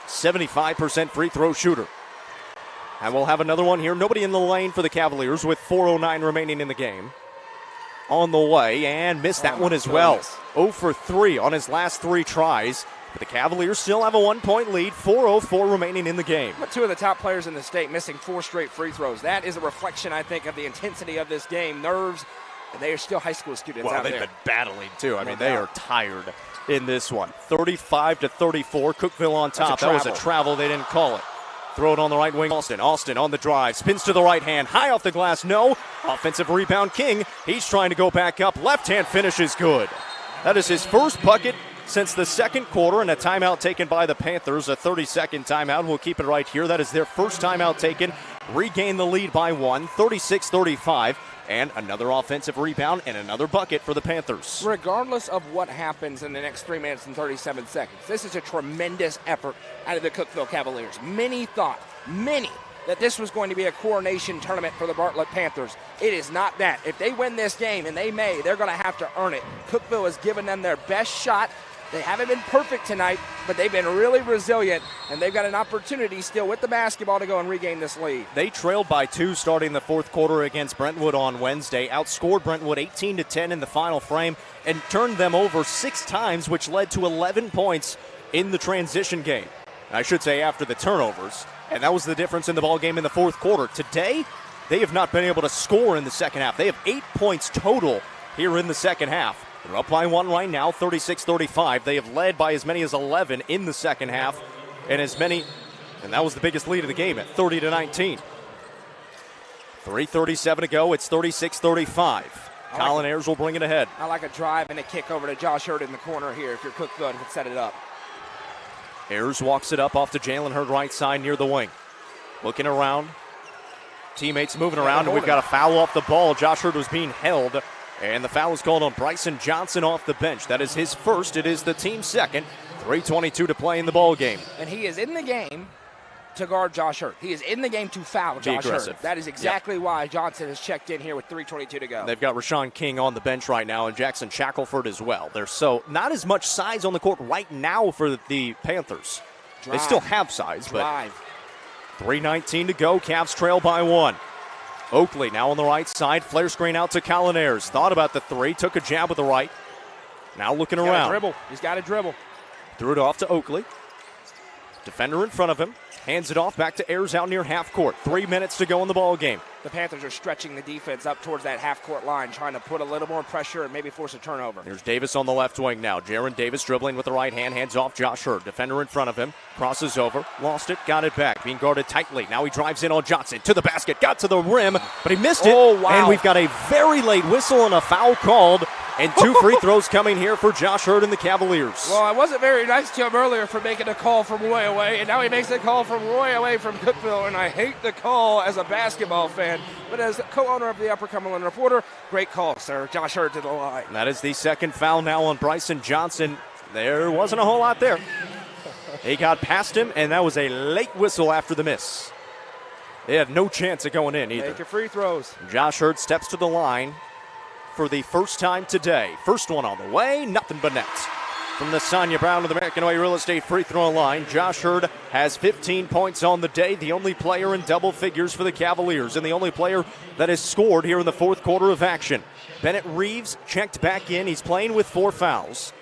75% free throw shooter. And we'll have another one here. Nobody in the lane for the Cavaliers with 4:09 remaining in the game. On the way, and missed that one as well. 0 for 3 on his last 3 tries. But the Cavaliers still have a 1-point lead, 4:04 remaining in the game. But 2 of the top players in the state missing 4 straight free throws. That is a reflection, I think, of the intensity of this game. Nerves, and they are still high school students out there. Well, they've been battling, too. I mean, they are tired in this one. 35-34, Cookeville on top. That was a travel. They didn't call it. Throw it on the right wing. Austin on the drive. Spins to the right hand. High off the glass. No. Offensive rebound. King. He's trying to go back up. Left hand finish is good. That is his first bucket since the second quarter, and a timeout taken by the Panthers. A 30-second timeout. We'll keep it right here. That is their first timeout taken. Regain the lead by 1. 36-35. And another offensive rebound and another bucket for the Panthers. Regardless of what happens in the next 3 minutes and 37 seconds, this is a tremendous effort out of the Cookeville Cavaliers. Many thought, that this was going to be a coronation tournament for the Bartlett Panthers. It is not that. If they win this game, and they're going to have to earn it. Cookeville has given them their best shot. They haven't been perfect tonight, but they've been really resilient, and they've got an opportunity still with the basketball to go and regain this lead. They trailed by 2 starting the fourth quarter against Brentwood on Wednesday, outscored Brentwood 18-10 in the final frame, and turned them over 6 times, which led to 11 points in the transition game. I should say after the turnovers, and that was the difference in the ball game in the fourth quarter. Today, they have not been able to score in the second half. They have 8 points total here in the second half. They're up by 1 right now, 36-35. They have led by as many as 11 in the second half, and that was the biggest lead of the game at 30-19. 3:37 to go. It's 36-35. Colin Ayers will bring it ahead. I like a drive and a kick over to Josh Hurd in the corner here if you're Cookeville and can set it up. Ayers walks it up off to Jalen Hurd right side near the wing. Looking around. Teammates moving around, and we've got a foul off the ball. Josh Hurd was being held. And the foul is called on Bryson Johnson off the bench. That is his first. It is the team's second. 3:22 to play in the ball game. And he is in the game to guard Josh Hurd. He is in the game to foul Josh Hurd. That is exactly why Johnson has checked in here with 3:22 to go. They've got Rashawn King on the bench right now and Jackson Shackelford as well. There's so not as much size on the court right now for the Panthers. They still have size, but 3:19 to go. Cavs trail by 1. Oakley now on the right side. Flare screen out to Colin Ayers. Thought about the 3. Took a jab with the right. Now looking around. He's got to dribble. Threw it off to Oakley. Defender in front of him. Hands it off back to Ayers out near half court. 3 minutes to go in the ball game. The Panthers are stretching the defense up towards that half-court line, trying to put a little more pressure and maybe force a turnover. There's Davis on the left wing now. Jaron Davis dribbling with the right hand, hands off Josh Hurd. Defender in front of him, crosses over, lost it, got it back, being guarded tightly. Now he drives in on Johnson, to the basket, got to the rim, but he missed it. Oh, wow. And we've got a very late whistle and a foul called, and 2 free throws coming here for Josh Hurd and the Cavaliers. Well, I wasn't very nice to him earlier for making a call from way away, and now he makes a call from way away from Cookeville, and I hate the call as a basketball fan, but as co-owner of the Upper Cumberland Reporter, great call, sir. Josh Hurd to the line. And that is the second foul now on Bryson Johnson. There wasn't a whole lot there. He got past him, and that was a late whistle after the miss. They had no chance of going in either. Make your free throws. Josh Hurd steps to the line for the first time today. First one on the way, nothing but nets. From the Sonia Brown to the American Way Real Estate free throw line, Josh Hurd has 15 points on the day, the only player in double figures for the Cavaliers, and the only player that has scored here in the fourth quarter of action. Bennett Reeves checked back in. He's playing with 4 fouls,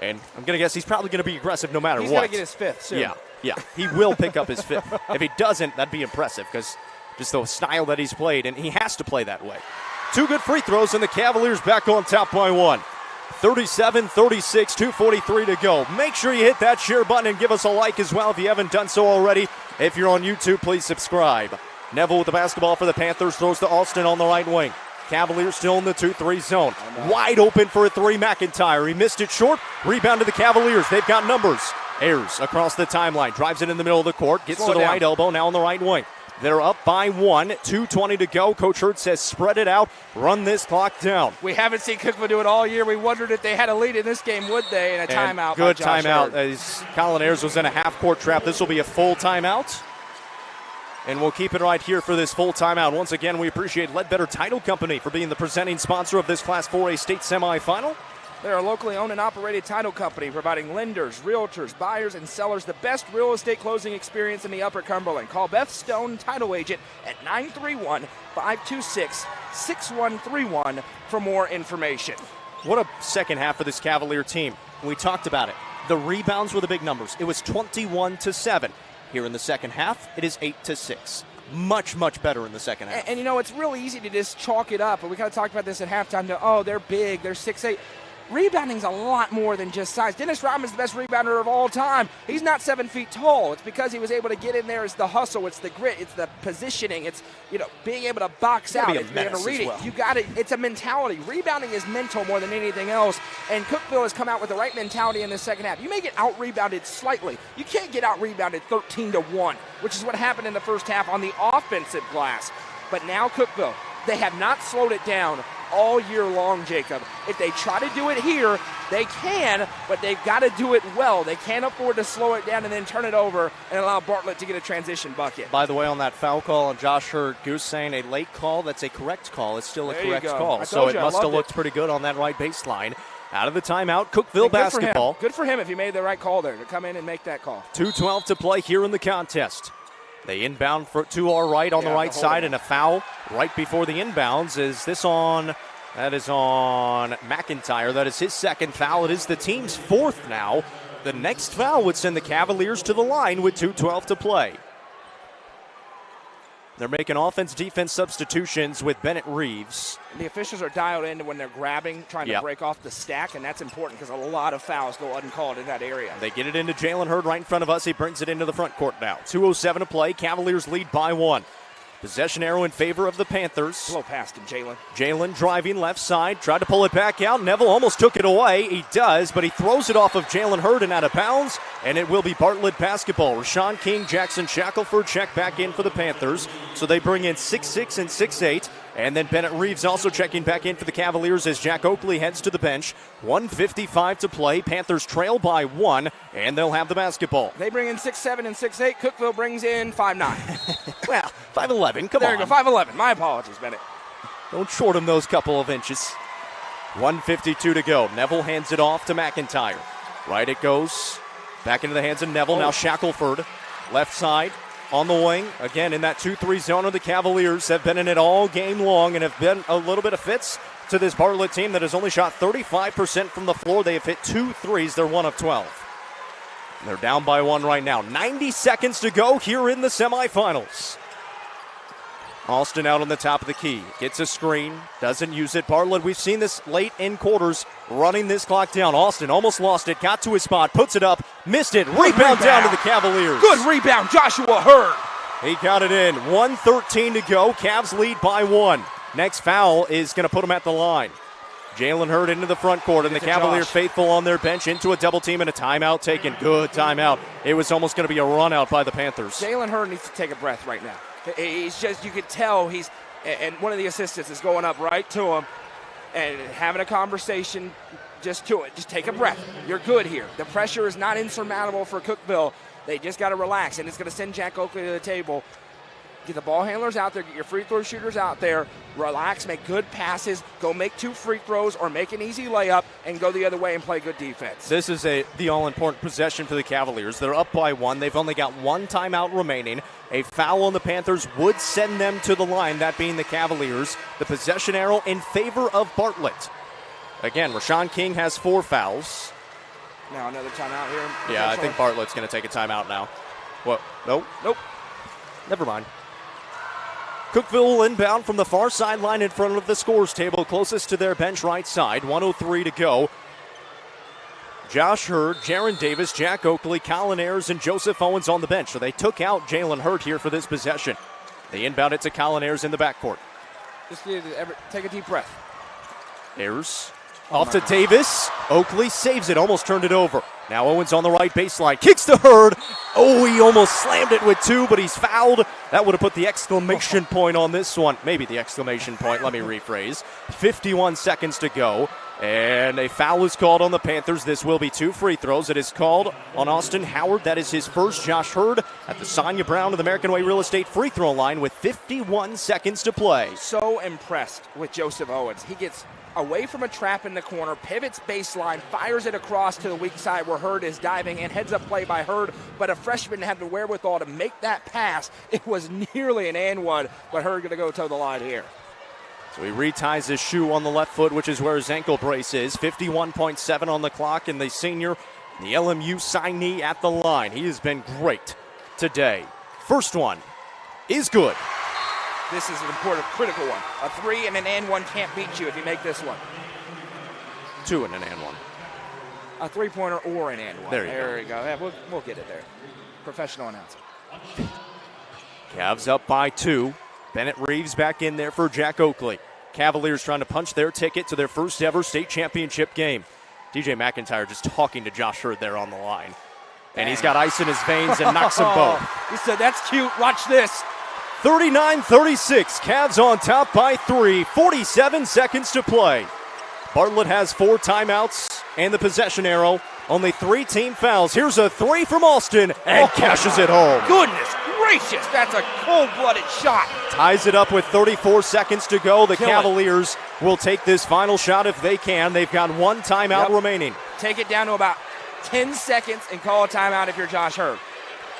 and I'm going to guess he's probably going to be aggressive no matter what. He's going to get his 5th soon. Yeah, he will pick up his 5th. If he doesn't, that'd be impressive because just the style that he's played, and he has to play that way. 2 good free throws, and the Cavaliers back on top by 1. 37-36, 2:43 to go. Make sure you hit that share button and give us a like as well if you haven't done so already. If you're on YouTube, please subscribe. Neville with the basketball for the Panthers, throws to Alston on the right wing. Cavaliers still in the 2-3 zone. Wide open for a 3, McIntyre. He missed it short. Rebound to the Cavaliers. They've got numbers. Ayers across the timeline, drives it in the middle of the court, gets to the right elbow, now on the right wing. They're up by 1, 2:20 to go. Coach Hurd says spread it out, run this clock down. We haven't seen Cookeville do it all year. We wondered if they had a lead in this game, would they? And a timeout. Good timeout as Colin Ayers was in a half-court trap. This will be a full timeout. And we'll keep it right here for this full timeout. Once again, we appreciate Ledbetter Title Company for being the presenting sponsor of this Class 4A state semifinal. They're a locally owned and operated title company providing lenders, realtors, buyers, and sellers the best real estate closing experience in the Upper Cumberland. Call Beth Stone, title agent, at 931-526-6131 for more information. What a second half for this Cavalier team. We talked about it. The rebounds were the big numbers. It was 21-7. Here in the second half, it is 8-6. Much, much better in the second half. And you know, it's really easy to just chalk it up. And we kind of talked about this at halftime. Oh, they're big. They're 6'8". Rebounding's a lot more than just size. Dennis Rodman's the best rebounder of all time. He's not 7 feet tall. It's because he was able to get in there. It's the hustle. It's the grit. It's the positioning. It's, you know, being able to box out. It's being able to read it. You got it. It's a mentality. Rebounding is mental more than anything else. And Cookeville has come out with the right mentality in the second half. You may get out-rebounded slightly. You can't get out-rebounded 13-1, which is what happened in the first half on the offensive glass. But now Cookeville, they have not slowed it down all year long, Jacob. If they try to do it here, they can, but they've got to do it well. They can't afford to slow it down and then turn it over and allow Bartlett to get a transition bucket. By the way, on that foul call on Josh Hurd, Goose saying a late call, that's a correct call. It's still a correct call. So it must have looked pretty good on that right baseline. Out of the timeout, Cookeville basketball. Good for him if he made the right call there to come in and make that call. 2:12 to play here in the contest. They inbound to our right on the right side, and a foul right before the inbounds. Is this on? That is on McIntyre. That is his second foul. It is the team's 4th now. The next foul would send the Cavaliers to the line with 2:12 to play. They're making offense-defense substitutions with Bennett Reeves. And the officials are dialed in when they're grabbing, trying to break off the stack, and that's important because a lot of fouls go uncalled in that area. They get it into Jalen Hurd right in front of us. He brings it into the front court now. 2:07 to play. Cavaliers lead by 1. Possession arrow in favor of the Panthers. Slow pass to Jalen. Jalen driving left side, tried to pull it back out. Neville almost took it away. He does, but he throws it off of Jalen Hurd and out of bounds, and it will be Bartlett basketball. Rashawn King, Jackson Shackelford check back in for the Panthers. So they bring in 6'6" and 6'8". And then Bennett Reeves also checking back in for the Cavaliers as Jack Oakley heads to the bench. 1:55 to play. Panthers trail by 1, and they'll have the basketball. They bring in 6'7" and 6'8". Cookeville brings in 5'9". Well, 5'11", come on. There you go, 5'11". My apologies, Bennett. Don't short him those couple of inches. 1:52 to go. Neville hands it off to McIntyre. Right it goes. Back into the hands of Neville. Now Shackelford. Left side. On the wing, again in that 2-3 zone of the Cavaliers have been in it all game long and have been a little bit of fits to this Bartlett team that has only shot 35% from the floor. They have hit 2 threes. They're 1 of 12. They're down by 1 right now. 90 seconds to go here in the semifinals. Austin out on the top of the key. Gets a screen. Doesn't use it. Bartlett, we've seen this late in quarters, running this clock down. Austin almost lost it. Got to his spot. Puts it up. Missed it. Rebound down to the Cavaliers. Good rebound, Joshua Hurd. He got it in. 1:13 to go. Cavs lead by 1. Next foul is going to put him at the line. Jalen Hurd into the front court, and the Cavaliers faithful on their bench into a double team and a timeout taken. Good timeout. It was almost going to be a run out by the Panthers. Jalen Hurd needs to take a breath right now. He's just, you could tell and one of the assistants is going up right to him and having a conversation just to it. Just take a breath. You're good here. The pressure is not insurmountable for Cookeville. They just got to relax, and it's going to send Jack Oakley to the table. Get the ball handlers out there, get your free throw shooters out there, relax, make good passes, go make 2 free throws or make an easy layup and go the other way and play good defense. This is the all-important possession for the Cavaliers. They're up by 1. They've only got 1 timeout remaining. A foul on the Panthers would send them to the line, that being the Cavaliers. The possession arrow in favor of Bartlett. Again, Rashawn King has 4 fouls. Now another timeout here. Yeah, I think Bartlett's going to take a timeout now. What? Nope. Never mind. Cookeville will inbound from the far sideline in front of the scores table, closest to their bench right side. 1:03 to go. Josh Hurd, Jaron Davis, Jack Oakley, Colin Ayers, and Joseph Owens on the bench. So they took out Jalen Hurd here for this possession. They inbound it to Colin Ayers in the backcourt. Just take a deep breath. Ayers off to Davis. Oakley saves it, almost turned it over. Now Owens on the right baseline, kicks to Hurd. Oh, he almost slammed it with 2, but he's fouled. That would have put the exclamation point on this one. Maybe the exclamation point, let me rephrase. 51 seconds to go, and a foul is called on the Panthers. This will be 2 free throws. It is called on Austin Howard. That is his first. Josh Hurd at the Sonia Brown of the American Way Real Estate free throw line with 51 seconds to play. So impressed with Joseph Owens. He gets away from a trap in the corner, pivots baseline, fires it across to the weak side where Hurd is diving, and heads up play by Hurd, but a freshman had the wherewithal to make that pass. It was nearly an and one, but Hurd going to go toe the line here. So he reties his shoe on the left foot, which is where his ankle brace is. 51.7 on the clock, and the senior, the LMU signee at the line. He has been great today. First one is good. This is an important, critical one. A 3 and an and one can't beat you if you make this one. 2 and an and one. A 3-pointer or an and one. There you go. Yeah, we'll get it there. Professional announcer. Cavs up by 2. Bennett Reeves back in there for Jack Oakley. Cavaliers trying to punch their ticket to their first ever state championship game. DJ McIntyre just talking to Josh Hurd there on the line. And he's got ice in his veins and knocks them both. He said, that's cute. Watch this. 39-36, Cavs on top by 3, 47 seconds to play. Bartlett has 4 timeouts and the possession arrow. Only 3 team fouls. Here's a 3 from Austin and cashes it home. Goodness gracious, that's a cold-blooded shot. Ties it up with 34 seconds to go. The Cavaliers will take this final shot if they can. They've got 1 timeout remaining. Take it down to about 10 seconds and call a timeout if you're Josh Hurd.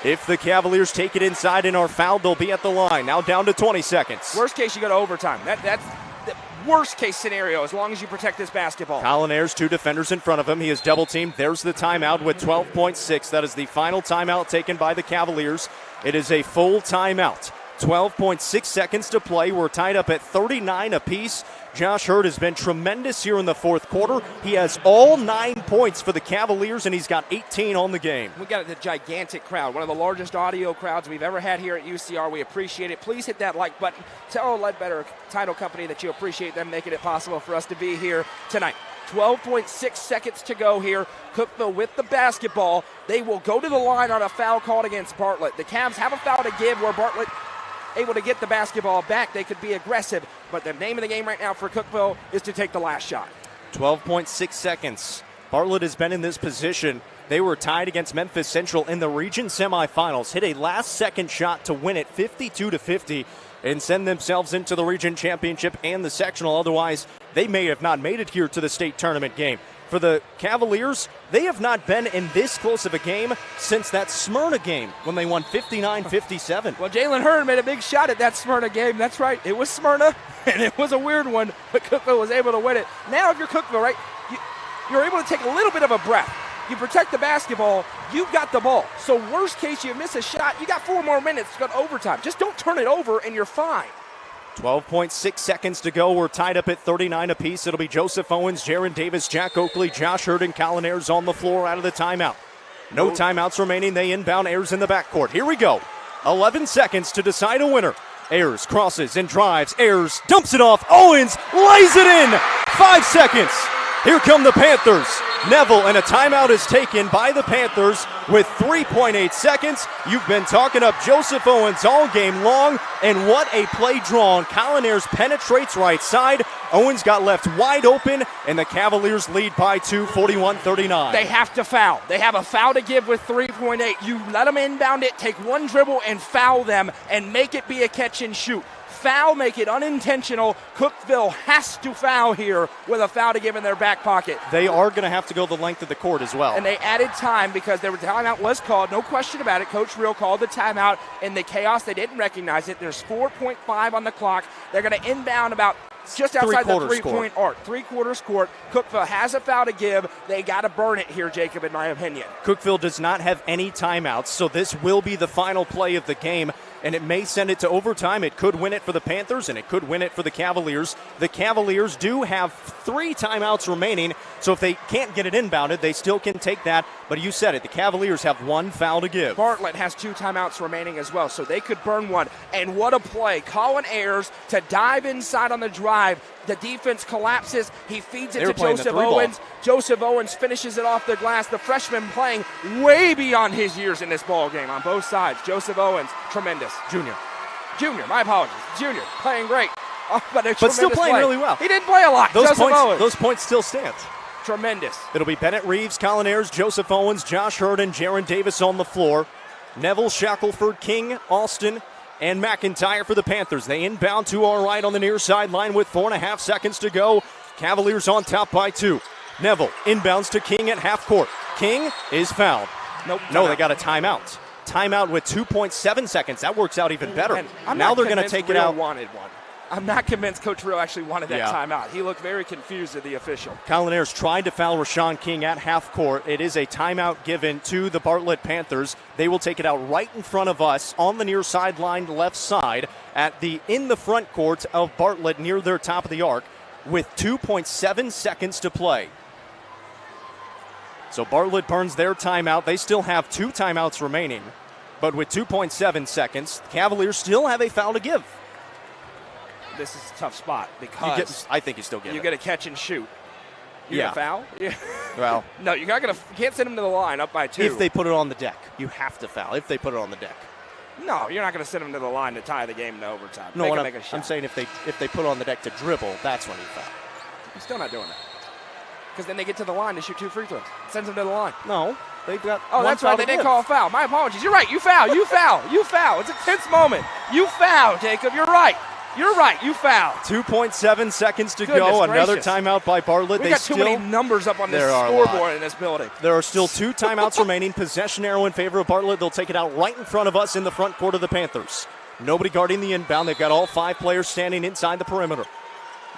If the Cavaliers take it inside and are fouled, they'll be at the line. Now down to 20 seconds. Worst case, you go to overtime. That's the worst case scenario as long as you protect this basketball. Colin Ayers, 2 defenders in front of him. He is double teamed. There's the timeout with 12.6. That is the final timeout taken by the Cavaliers. It is a full timeout. 12.6 seconds to play. We're tied up at 39 apiece. Josh Hurd has been tremendous here in the fourth quarter. He has all 9 points for the Cavaliers, and he's got 18 on the game. We got a gigantic crowd, one of the largest audio crowds we've ever had here at UCR. We appreciate it. Please hit that like button. Tell Ledbetter Title Company that you appreciate them making it possible for us to be here tonight. 12.6 seconds to go here. Cookeville with the basketball. They will go to the line on a foul called against Bartlett. The Cavs have a foul to give where Bartlett able to get the basketball back. They could be aggressive, but the name of the game right now for Cookeville is to take the last shot. 12.6 seconds. Bartlett has been in this position. They were tied against Memphis Central in the region semifinals. Hit a last-second shot to win it 52-50 and send themselves into the region championship and the sectional. Otherwise, they may have not made it here to the state tournament game. For the Cavaliers, they have not been in this close of a game since that Smyrna game when they won 59-57. Well, Jalen Hurd made a big shot at that Smyrna game. That's right. It was Smyrna, and it was a weird one, but Cookeville was able to win it. Now, if you're Cookeville, right, you're able to take a little bit of a breath. you protect the basketball, you've got the ball. So worst case, you miss a shot, you got 4 more minutes to go to overtime. Just don't turn it over and you're fine. 12.6 seconds to go. We're tied up at 39 apiece. It'll be Joseph Owens, Jaron Davis, Jack Oakley, Josh Hurd, and Colin Ayers on the floor out of the timeout. No timeouts remaining. They inbound. Ayers in the backcourt. Here we go. 11 seconds to decide a winner. Ayers crosses and drives. Ayers dumps it off. Owens lays it in. 5 seconds. Here come the Panthers. Neville, and a timeout is taken by the Panthers with 3.8 seconds. You've been talking up Joseph Owens all game long, and what a play drawn. Colin Ayers penetrates right side. Owens got left wide open, and the Cavaliers lead by 2, 41-39. They have to foul. They have a foul to give with 3.8. You let them inbound it, take one dribble, and foul them, and make it be a catch and shoot. Foul, make it unintentional. Cookeville has to foul here with a foul to give in their back pocket. They are going to have to go the length of the court as well. And they added time because their timeout was called. No question about it. Coach Real called the timeout. In the chaos, they didn't recognize it. There's 4.5 on the clock. They're going to inbound about just outside the three-point arc. Three-quarters court. Cookeville has a foul to give. They got to burn it here, Jacob, in my opinion. Cookeville does not have any timeouts, so this will be the final play of the game, and it may send it to overtime. It could win it for the Panthers, and it could win it for the Cavaliers. The Cavaliers do have 3 timeouts remaining, so if they can't get it inbounded, they still can take that. But you said it, the Cavaliers have 1 foul to give. Bartlett has 2 timeouts remaining as well, so they could burn one. And what a play. Colin Ayers to dive inside on the drive. The defense collapses. He feeds it to Joseph Owens. Joseph Owens finishes it off the glass. The freshman playing way beyond his years in this ball game on both sides. Joseph Owens, tremendous. Junior, my apologies. Junior, playing great. But still playing really well. He didn't play a lot. Those points still stand. Tremendous. It'll be Bennett Reeves, Colin Ayers, Joseph Owens, Josh Hurd, and Jaron Davis on the floor. Neville, Shackelford, King, Austin, and McIntyre for the Panthers. They inbound to our right on the near sideline with 4.5 seconds to go. Cavaliers on top by 2. Neville inbounds to King at half court. King is fouled. No, they got a timeout. Timeout with 2.7 seconds. That works out even better. Now they're going to take it out. Wanted one. I'm not convinced Coach Real actually wanted that timeout. He looked very confused at the official. Colin Ayers tried to foul Rashawn King at half court. It is a timeout given to the Bartlett Panthers. They will take it out right in front of us on the near sideline left side in the front court of Bartlett near their top of the arc with 2.7 seconds to play. So Bartlett burns their timeout. They still have 2 timeouts remaining, but with 2.7 seconds, the Cavaliers still have a foul to give. This is a tough spot because I think you still get it. You get a catch and shoot. You get a foul? Yeah. Well, no, you can't send them to the line up by 2. If they put it on the deck, you have to foul. If they put it on the deck. No, you're not going to send them to the line to tie the game to overtime. No, I'm saying if they put it on the deck to dribble, that's when you foul. I'm still not doing that. Because then they get to the line to shoot 2 free throws. Sends them to the line. No, they've got. Oh, that's right. They didn't call a foul. My apologies. You're right. You foul. You foul. You foul. It's a tense moment. You foul, Jacob. You're right. You're right. You foul. 2.7 seconds to go. Another timeout by Bartlett. We got too many numbers up on this scoreboard in this building. There are still 2 timeouts remaining. Possession arrow in favor of Bartlett. They'll take it out right in front of us in the front court of the Panthers. Nobody guarding the inbound. They've got all 5 players standing inside the perimeter.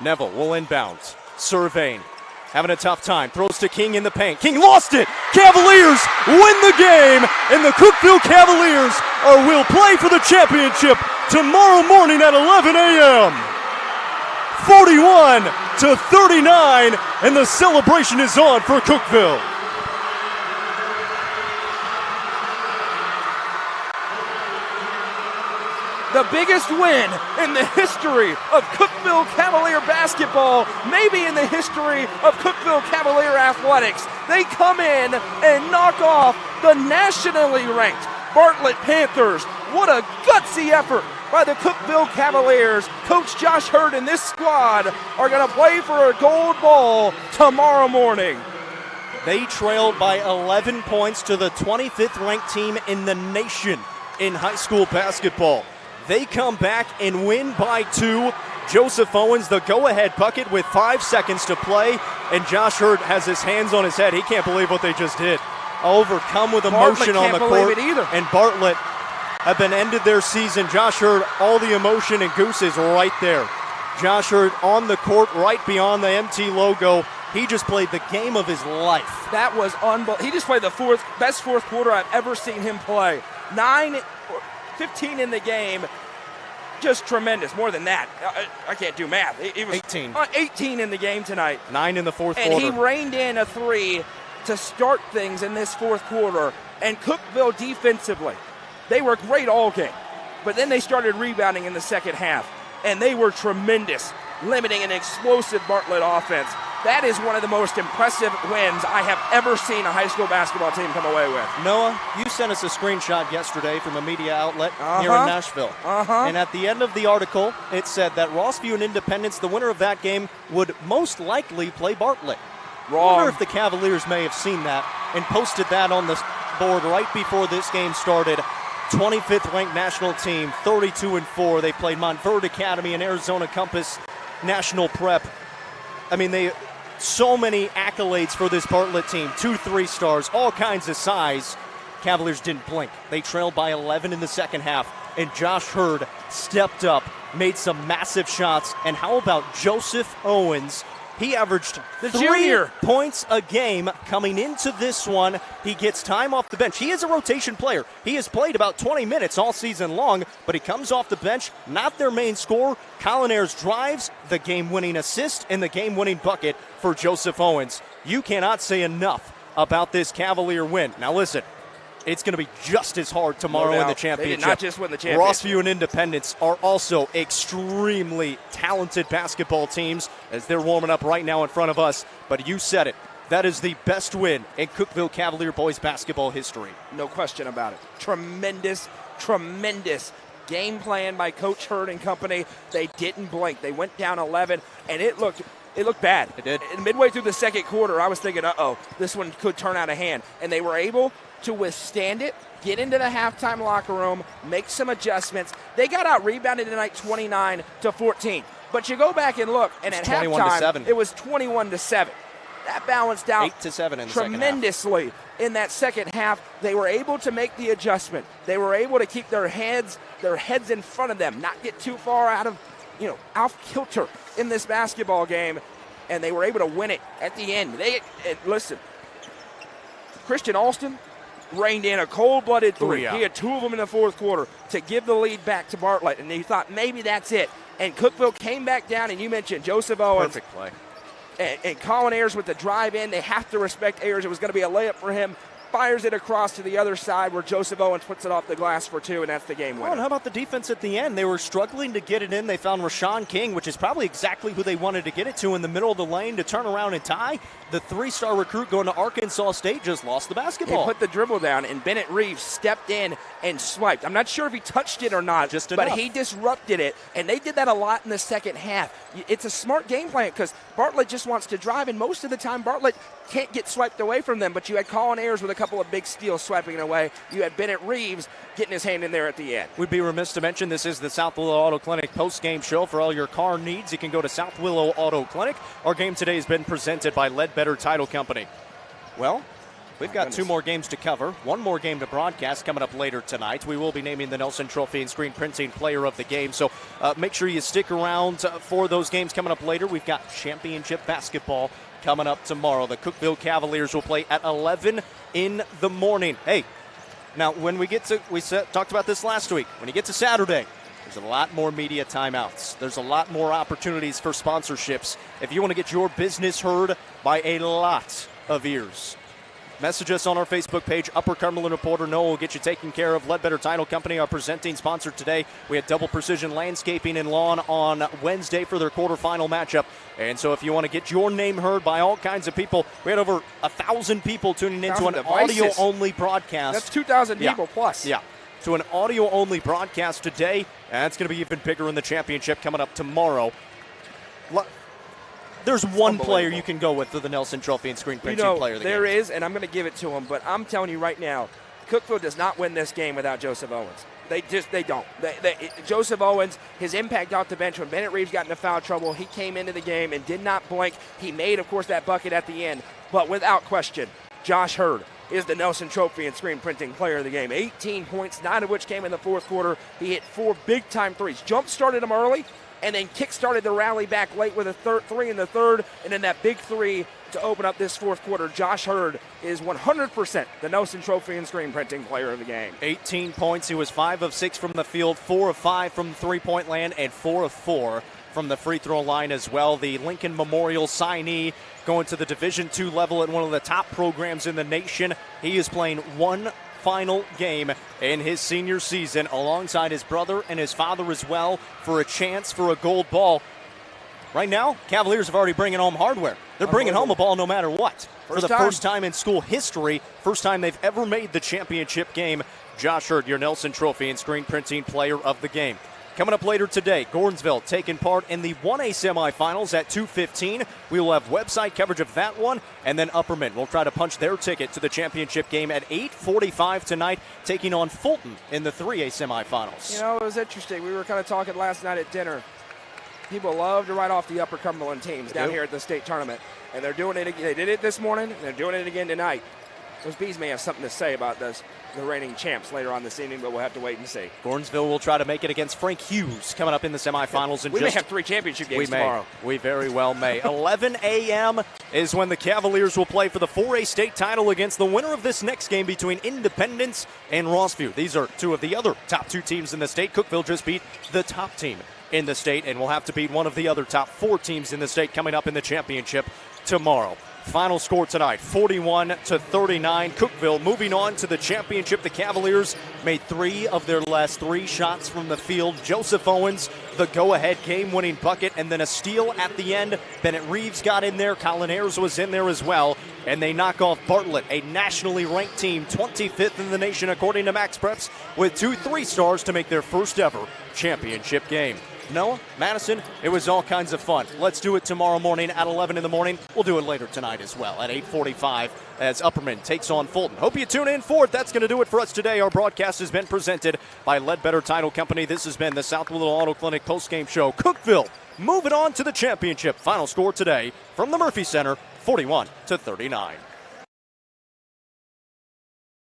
Neville will inbound. Surveying. Having a tough time. Throws to King in the paint. King lost it. Cavaliers win the game. And the Cookeville Cavaliers will play for the championship tomorrow morning at 11 a.m. 41-39. And the celebration is on for Cookeville. The biggest win in the history of Cookeville Cavalier basketball, maybe in the history of Cookeville Cavalier athletics. They come in and knock off the nationally ranked Bartlett Panthers. What a gutsy effort by the Cookeville Cavaliers. Coach Josh Hurd and this squad are going to play for a gold ball tomorrow morning. They trailed by 11 points to the 25th ranked team in the nation in high school basketball. They come back and win by 2. Joseph Owens, the go-ahead bucket with 5 seconds to play. And Josh Hurd has his hands on his head. He can't believe what they just did. Overcome with emotion on the court. And Bartlett have been ended their season. Josh Hurd, all the emotion, and Goose is right there. Josh Hurd on the court right beyond the MT logo. He just played the game of his life. That was unbelievable. He just played the best fourth quarter I've ever seen him play. 15 in the game. Just tremendous. More than that. I can't do math. He was 18. 18 in the game tonight. 9 in the fourth and quarter. And he reined in a 3 to start things in this fourth quarter. And Cookeville defensively, they were great all game. But then they started rebounding in the second half. And they were tremendous, limiting an explosive Bartlett offense. That is one of the most impressive wins I have ever seen a high school basketball team come away with. Noah, you sent us a screenshot yesterday from a media outlet here in Nashville. And at the end of the article, it said that Rossview and Independence, the winner of that game, would most likely play Bartlett. Wrong. I wonder if the Cavaliers may have seen that and posted that on the board right before this game started. 25th ranked national team, 32-4. They played Montverde Academy and Arizona Compass National Prep. I mean, so many accolades for this Bartlett team. 2 3-stars, all kinds of size. Cavaliers didn't blink. They trailed by 11 in the second half, and Josh Hurd stepped up, made some massive shots. And how about Joseph Owens? He averaged 3 points a game coming into this one. He gets time off the bench. He is a rotation player. He has played about 20 minutes all season long, but he comes off the bench, not their main scorer. Colin Ayers drives, the game-winning assist, and the game-winning bucket for Joseph Owens. You cannot say enough about this Cavalier win. Now listen, it's going to be just as hard tomorrow in the championship. They did not just win the championship. Rossview and Independence are also extremely talented basketball teams as they're warming up right now in front of us. But you said it. That is the best win in Cookeville Cavalier boys basketball history. No question about it. Tremendous, tremendous game plan by Coach Hurd and company. They didn't blink. They went down 11, and it looked bad. It did. Midway through the second quarter, I was thinking, this one could turn out of hand. And they were able to withstand it, get into the halftime locker room, make some adjustments. They got out rebounded tonight 29-14. But you go back and look, and at halftime, it was 21-7. That balanced out 8-7 in tremendously in that second half. They were able to make the adjustment. They were able to keep their heads in front of them, not get too far out of kilter in this basketball game, and they were able to win it at the end. Listen, Christian Alston reined in a cold-blooded 3. He had 2 of them in the fourth quarter to give the lead back to Bartlett, and he thought maybe that's it. And Cookeville came back down, and you mentioned Joseph Owens. Perfect play. And Colin Ayers with the drive in. They have to respect Ayers. It was going to be a layup for him. Fires it across to the other side where Joseph Owens puts it off the glass for 2, and that's the game winner. Oh, and how about the defense at the end? They were struggling to get it in. They found Rashawn King, which is probably exactly who they wanted to get it to in the middle of the lane to turn around and tie. The 3-star recruit going to Arkansas State just lost the basketball. He put the dribble down, and Bennett Reeves stepped in and swiped. I'm not sure if he touched it or not, but he disrupted it, and they did that a lot in the second half. It's a smart game plan because Bartlett just wants to drive, and most of the time Bartlett can't get swiped away from them, but you had Colin Ayers with a couple of big steals swiping it away. You had Bennett Reeves getting his hand in there at the end. We'd be remiss to mention this is the South Willow Auto Clinic post-game show. For all your car needs, you can go to South Willow Auto Clinic. Our game today has been presented by Ledbetter Title Company. Well, we've got 2 more games to cover. 1 more game to broadcast coming up later tonight. We will be naming the Nelson Trophy and Screen Printing Player of the Game, so make sure you stick around for those games coming up later. We've got championship basketball coming up tomorrow. The Cookeville Cavaliers will play at 11 in the morning. Hey, now when we get to, talked about this last week, when you get to Saturday, there's a lot more media timeouts. There's a lot more opportunities for sponsorships. If you want to get your business heard by a lot of ears, message us on our Facebook page, Upper Cumberland Reporter. Noah will get you taken care of. Ledbetter Title Company, our presenting sponsor today. We had Double Precision Landscaping and Lawn on Wednesday for their quarterfinal matchup. And so if you want to get your name heard by all kinds of people, we had over 1,000 people tuning into an audio-only broadcast. That's 2,000 people plus. Yeah, to an audio-only broadcast today. And it's going to be even bigger in the championship coming up tomorrow. There's one player you can go with for the Nelson Trophy and Screen Printing Player of the Game. There is, and I'm going to give it to him. But I'm telling you right now, Cookeville does not win this game without Joseph Owens. They don't. Joseph Owens, his impact off the bench when Bennett Reeves got into foul trouble, he came into the game and did not blink. He made, of course, that bucket at the end. But without question, Josh Hurd is the Nelson Trophy and Screen Printing Player of the Game. 18 points, 9 of which came in the fourth quarter. He hit 4 big-time threes. Jump-started him early, and then kick-started the rally back late with a three in the third, and then that big three to open up this fourth quarter. Josh Hurd is 100% the Nelson Trophy and screen printing player of the game. 18 points. He was 5 of 6 from the field, 4 of 5 from the three-point land, and 4 of 4 from the free throw line as well. The Lincoln Memorial signee going to the Division II level at one of the top programs in the nation. He is playing one final game in his senior season alongside his brother and his father as well for a chance for a gold ball. Right now, Cavaliers have already bringing home hardware. They're bringing home a ball no matter what. For the first time in school history, first time they've ever made the championship game. Josh Hurd, your Nelson Trophy and screen printing player of the game. Coming up later today, Gordonsville taking part in the 1A semifinals at 2:15. We will have website coverage of that one, and then Upperman will try to punch their ticket to the championship game at 8:45 tonight, taking on Fulton in the 3A semifinals. You know, it was interesting. We were kind of talking last night at dinner. People love to write off the Upper Cumberland teams down here at the state tournament, and they're doing it. They did it this morning, and they're doing it again tonight. Those Bees may have something to say about the reigning champs later on this evening, but we'll have to wait and see. Gordonsville will try to make it against Frank Hughes coming up in the semifinals. And we may have 3 championship games tomorrow. We very well may. 11 a.m. is when the Cavaliers will play for the 4A state title against the winner of this next game between Independence and Rossview. These are 2 of the other top 2 teams in the state. Cookeville just beat the top team in the state and will have to beat one of the other top 4 teams in the state coming up in the championship tomorrow. Final score tonight, 41-39. Cookeville moving on to the championship. The Cavaliers made 3 of their last 3 shots from the field. Joseph Owens, the go-ahead game-winning bucket, and then a steal at the end. Bennett Reeves got in there. Colin Ayers was in there as well. And they knock off Bartlett, a nationally ranked team, 25th in the nation according to Max Preps, with 2 3-stars to make their first ever championship game. Noah, Madison, it was all kinds of fun. Let's do it tomorrow morning at 11 in the morning. We'll do it later tonight as well at 8:45 as Upperman takes on Fulton. Hope you tune in for it. That's going to do it for us today. Our broadcast has been presented by Ledbetter Title Company. This has been the South Little Auto Clinic postgame show. Cookeville moving on to the championship. Final score today from the Murphy Center, 41-39.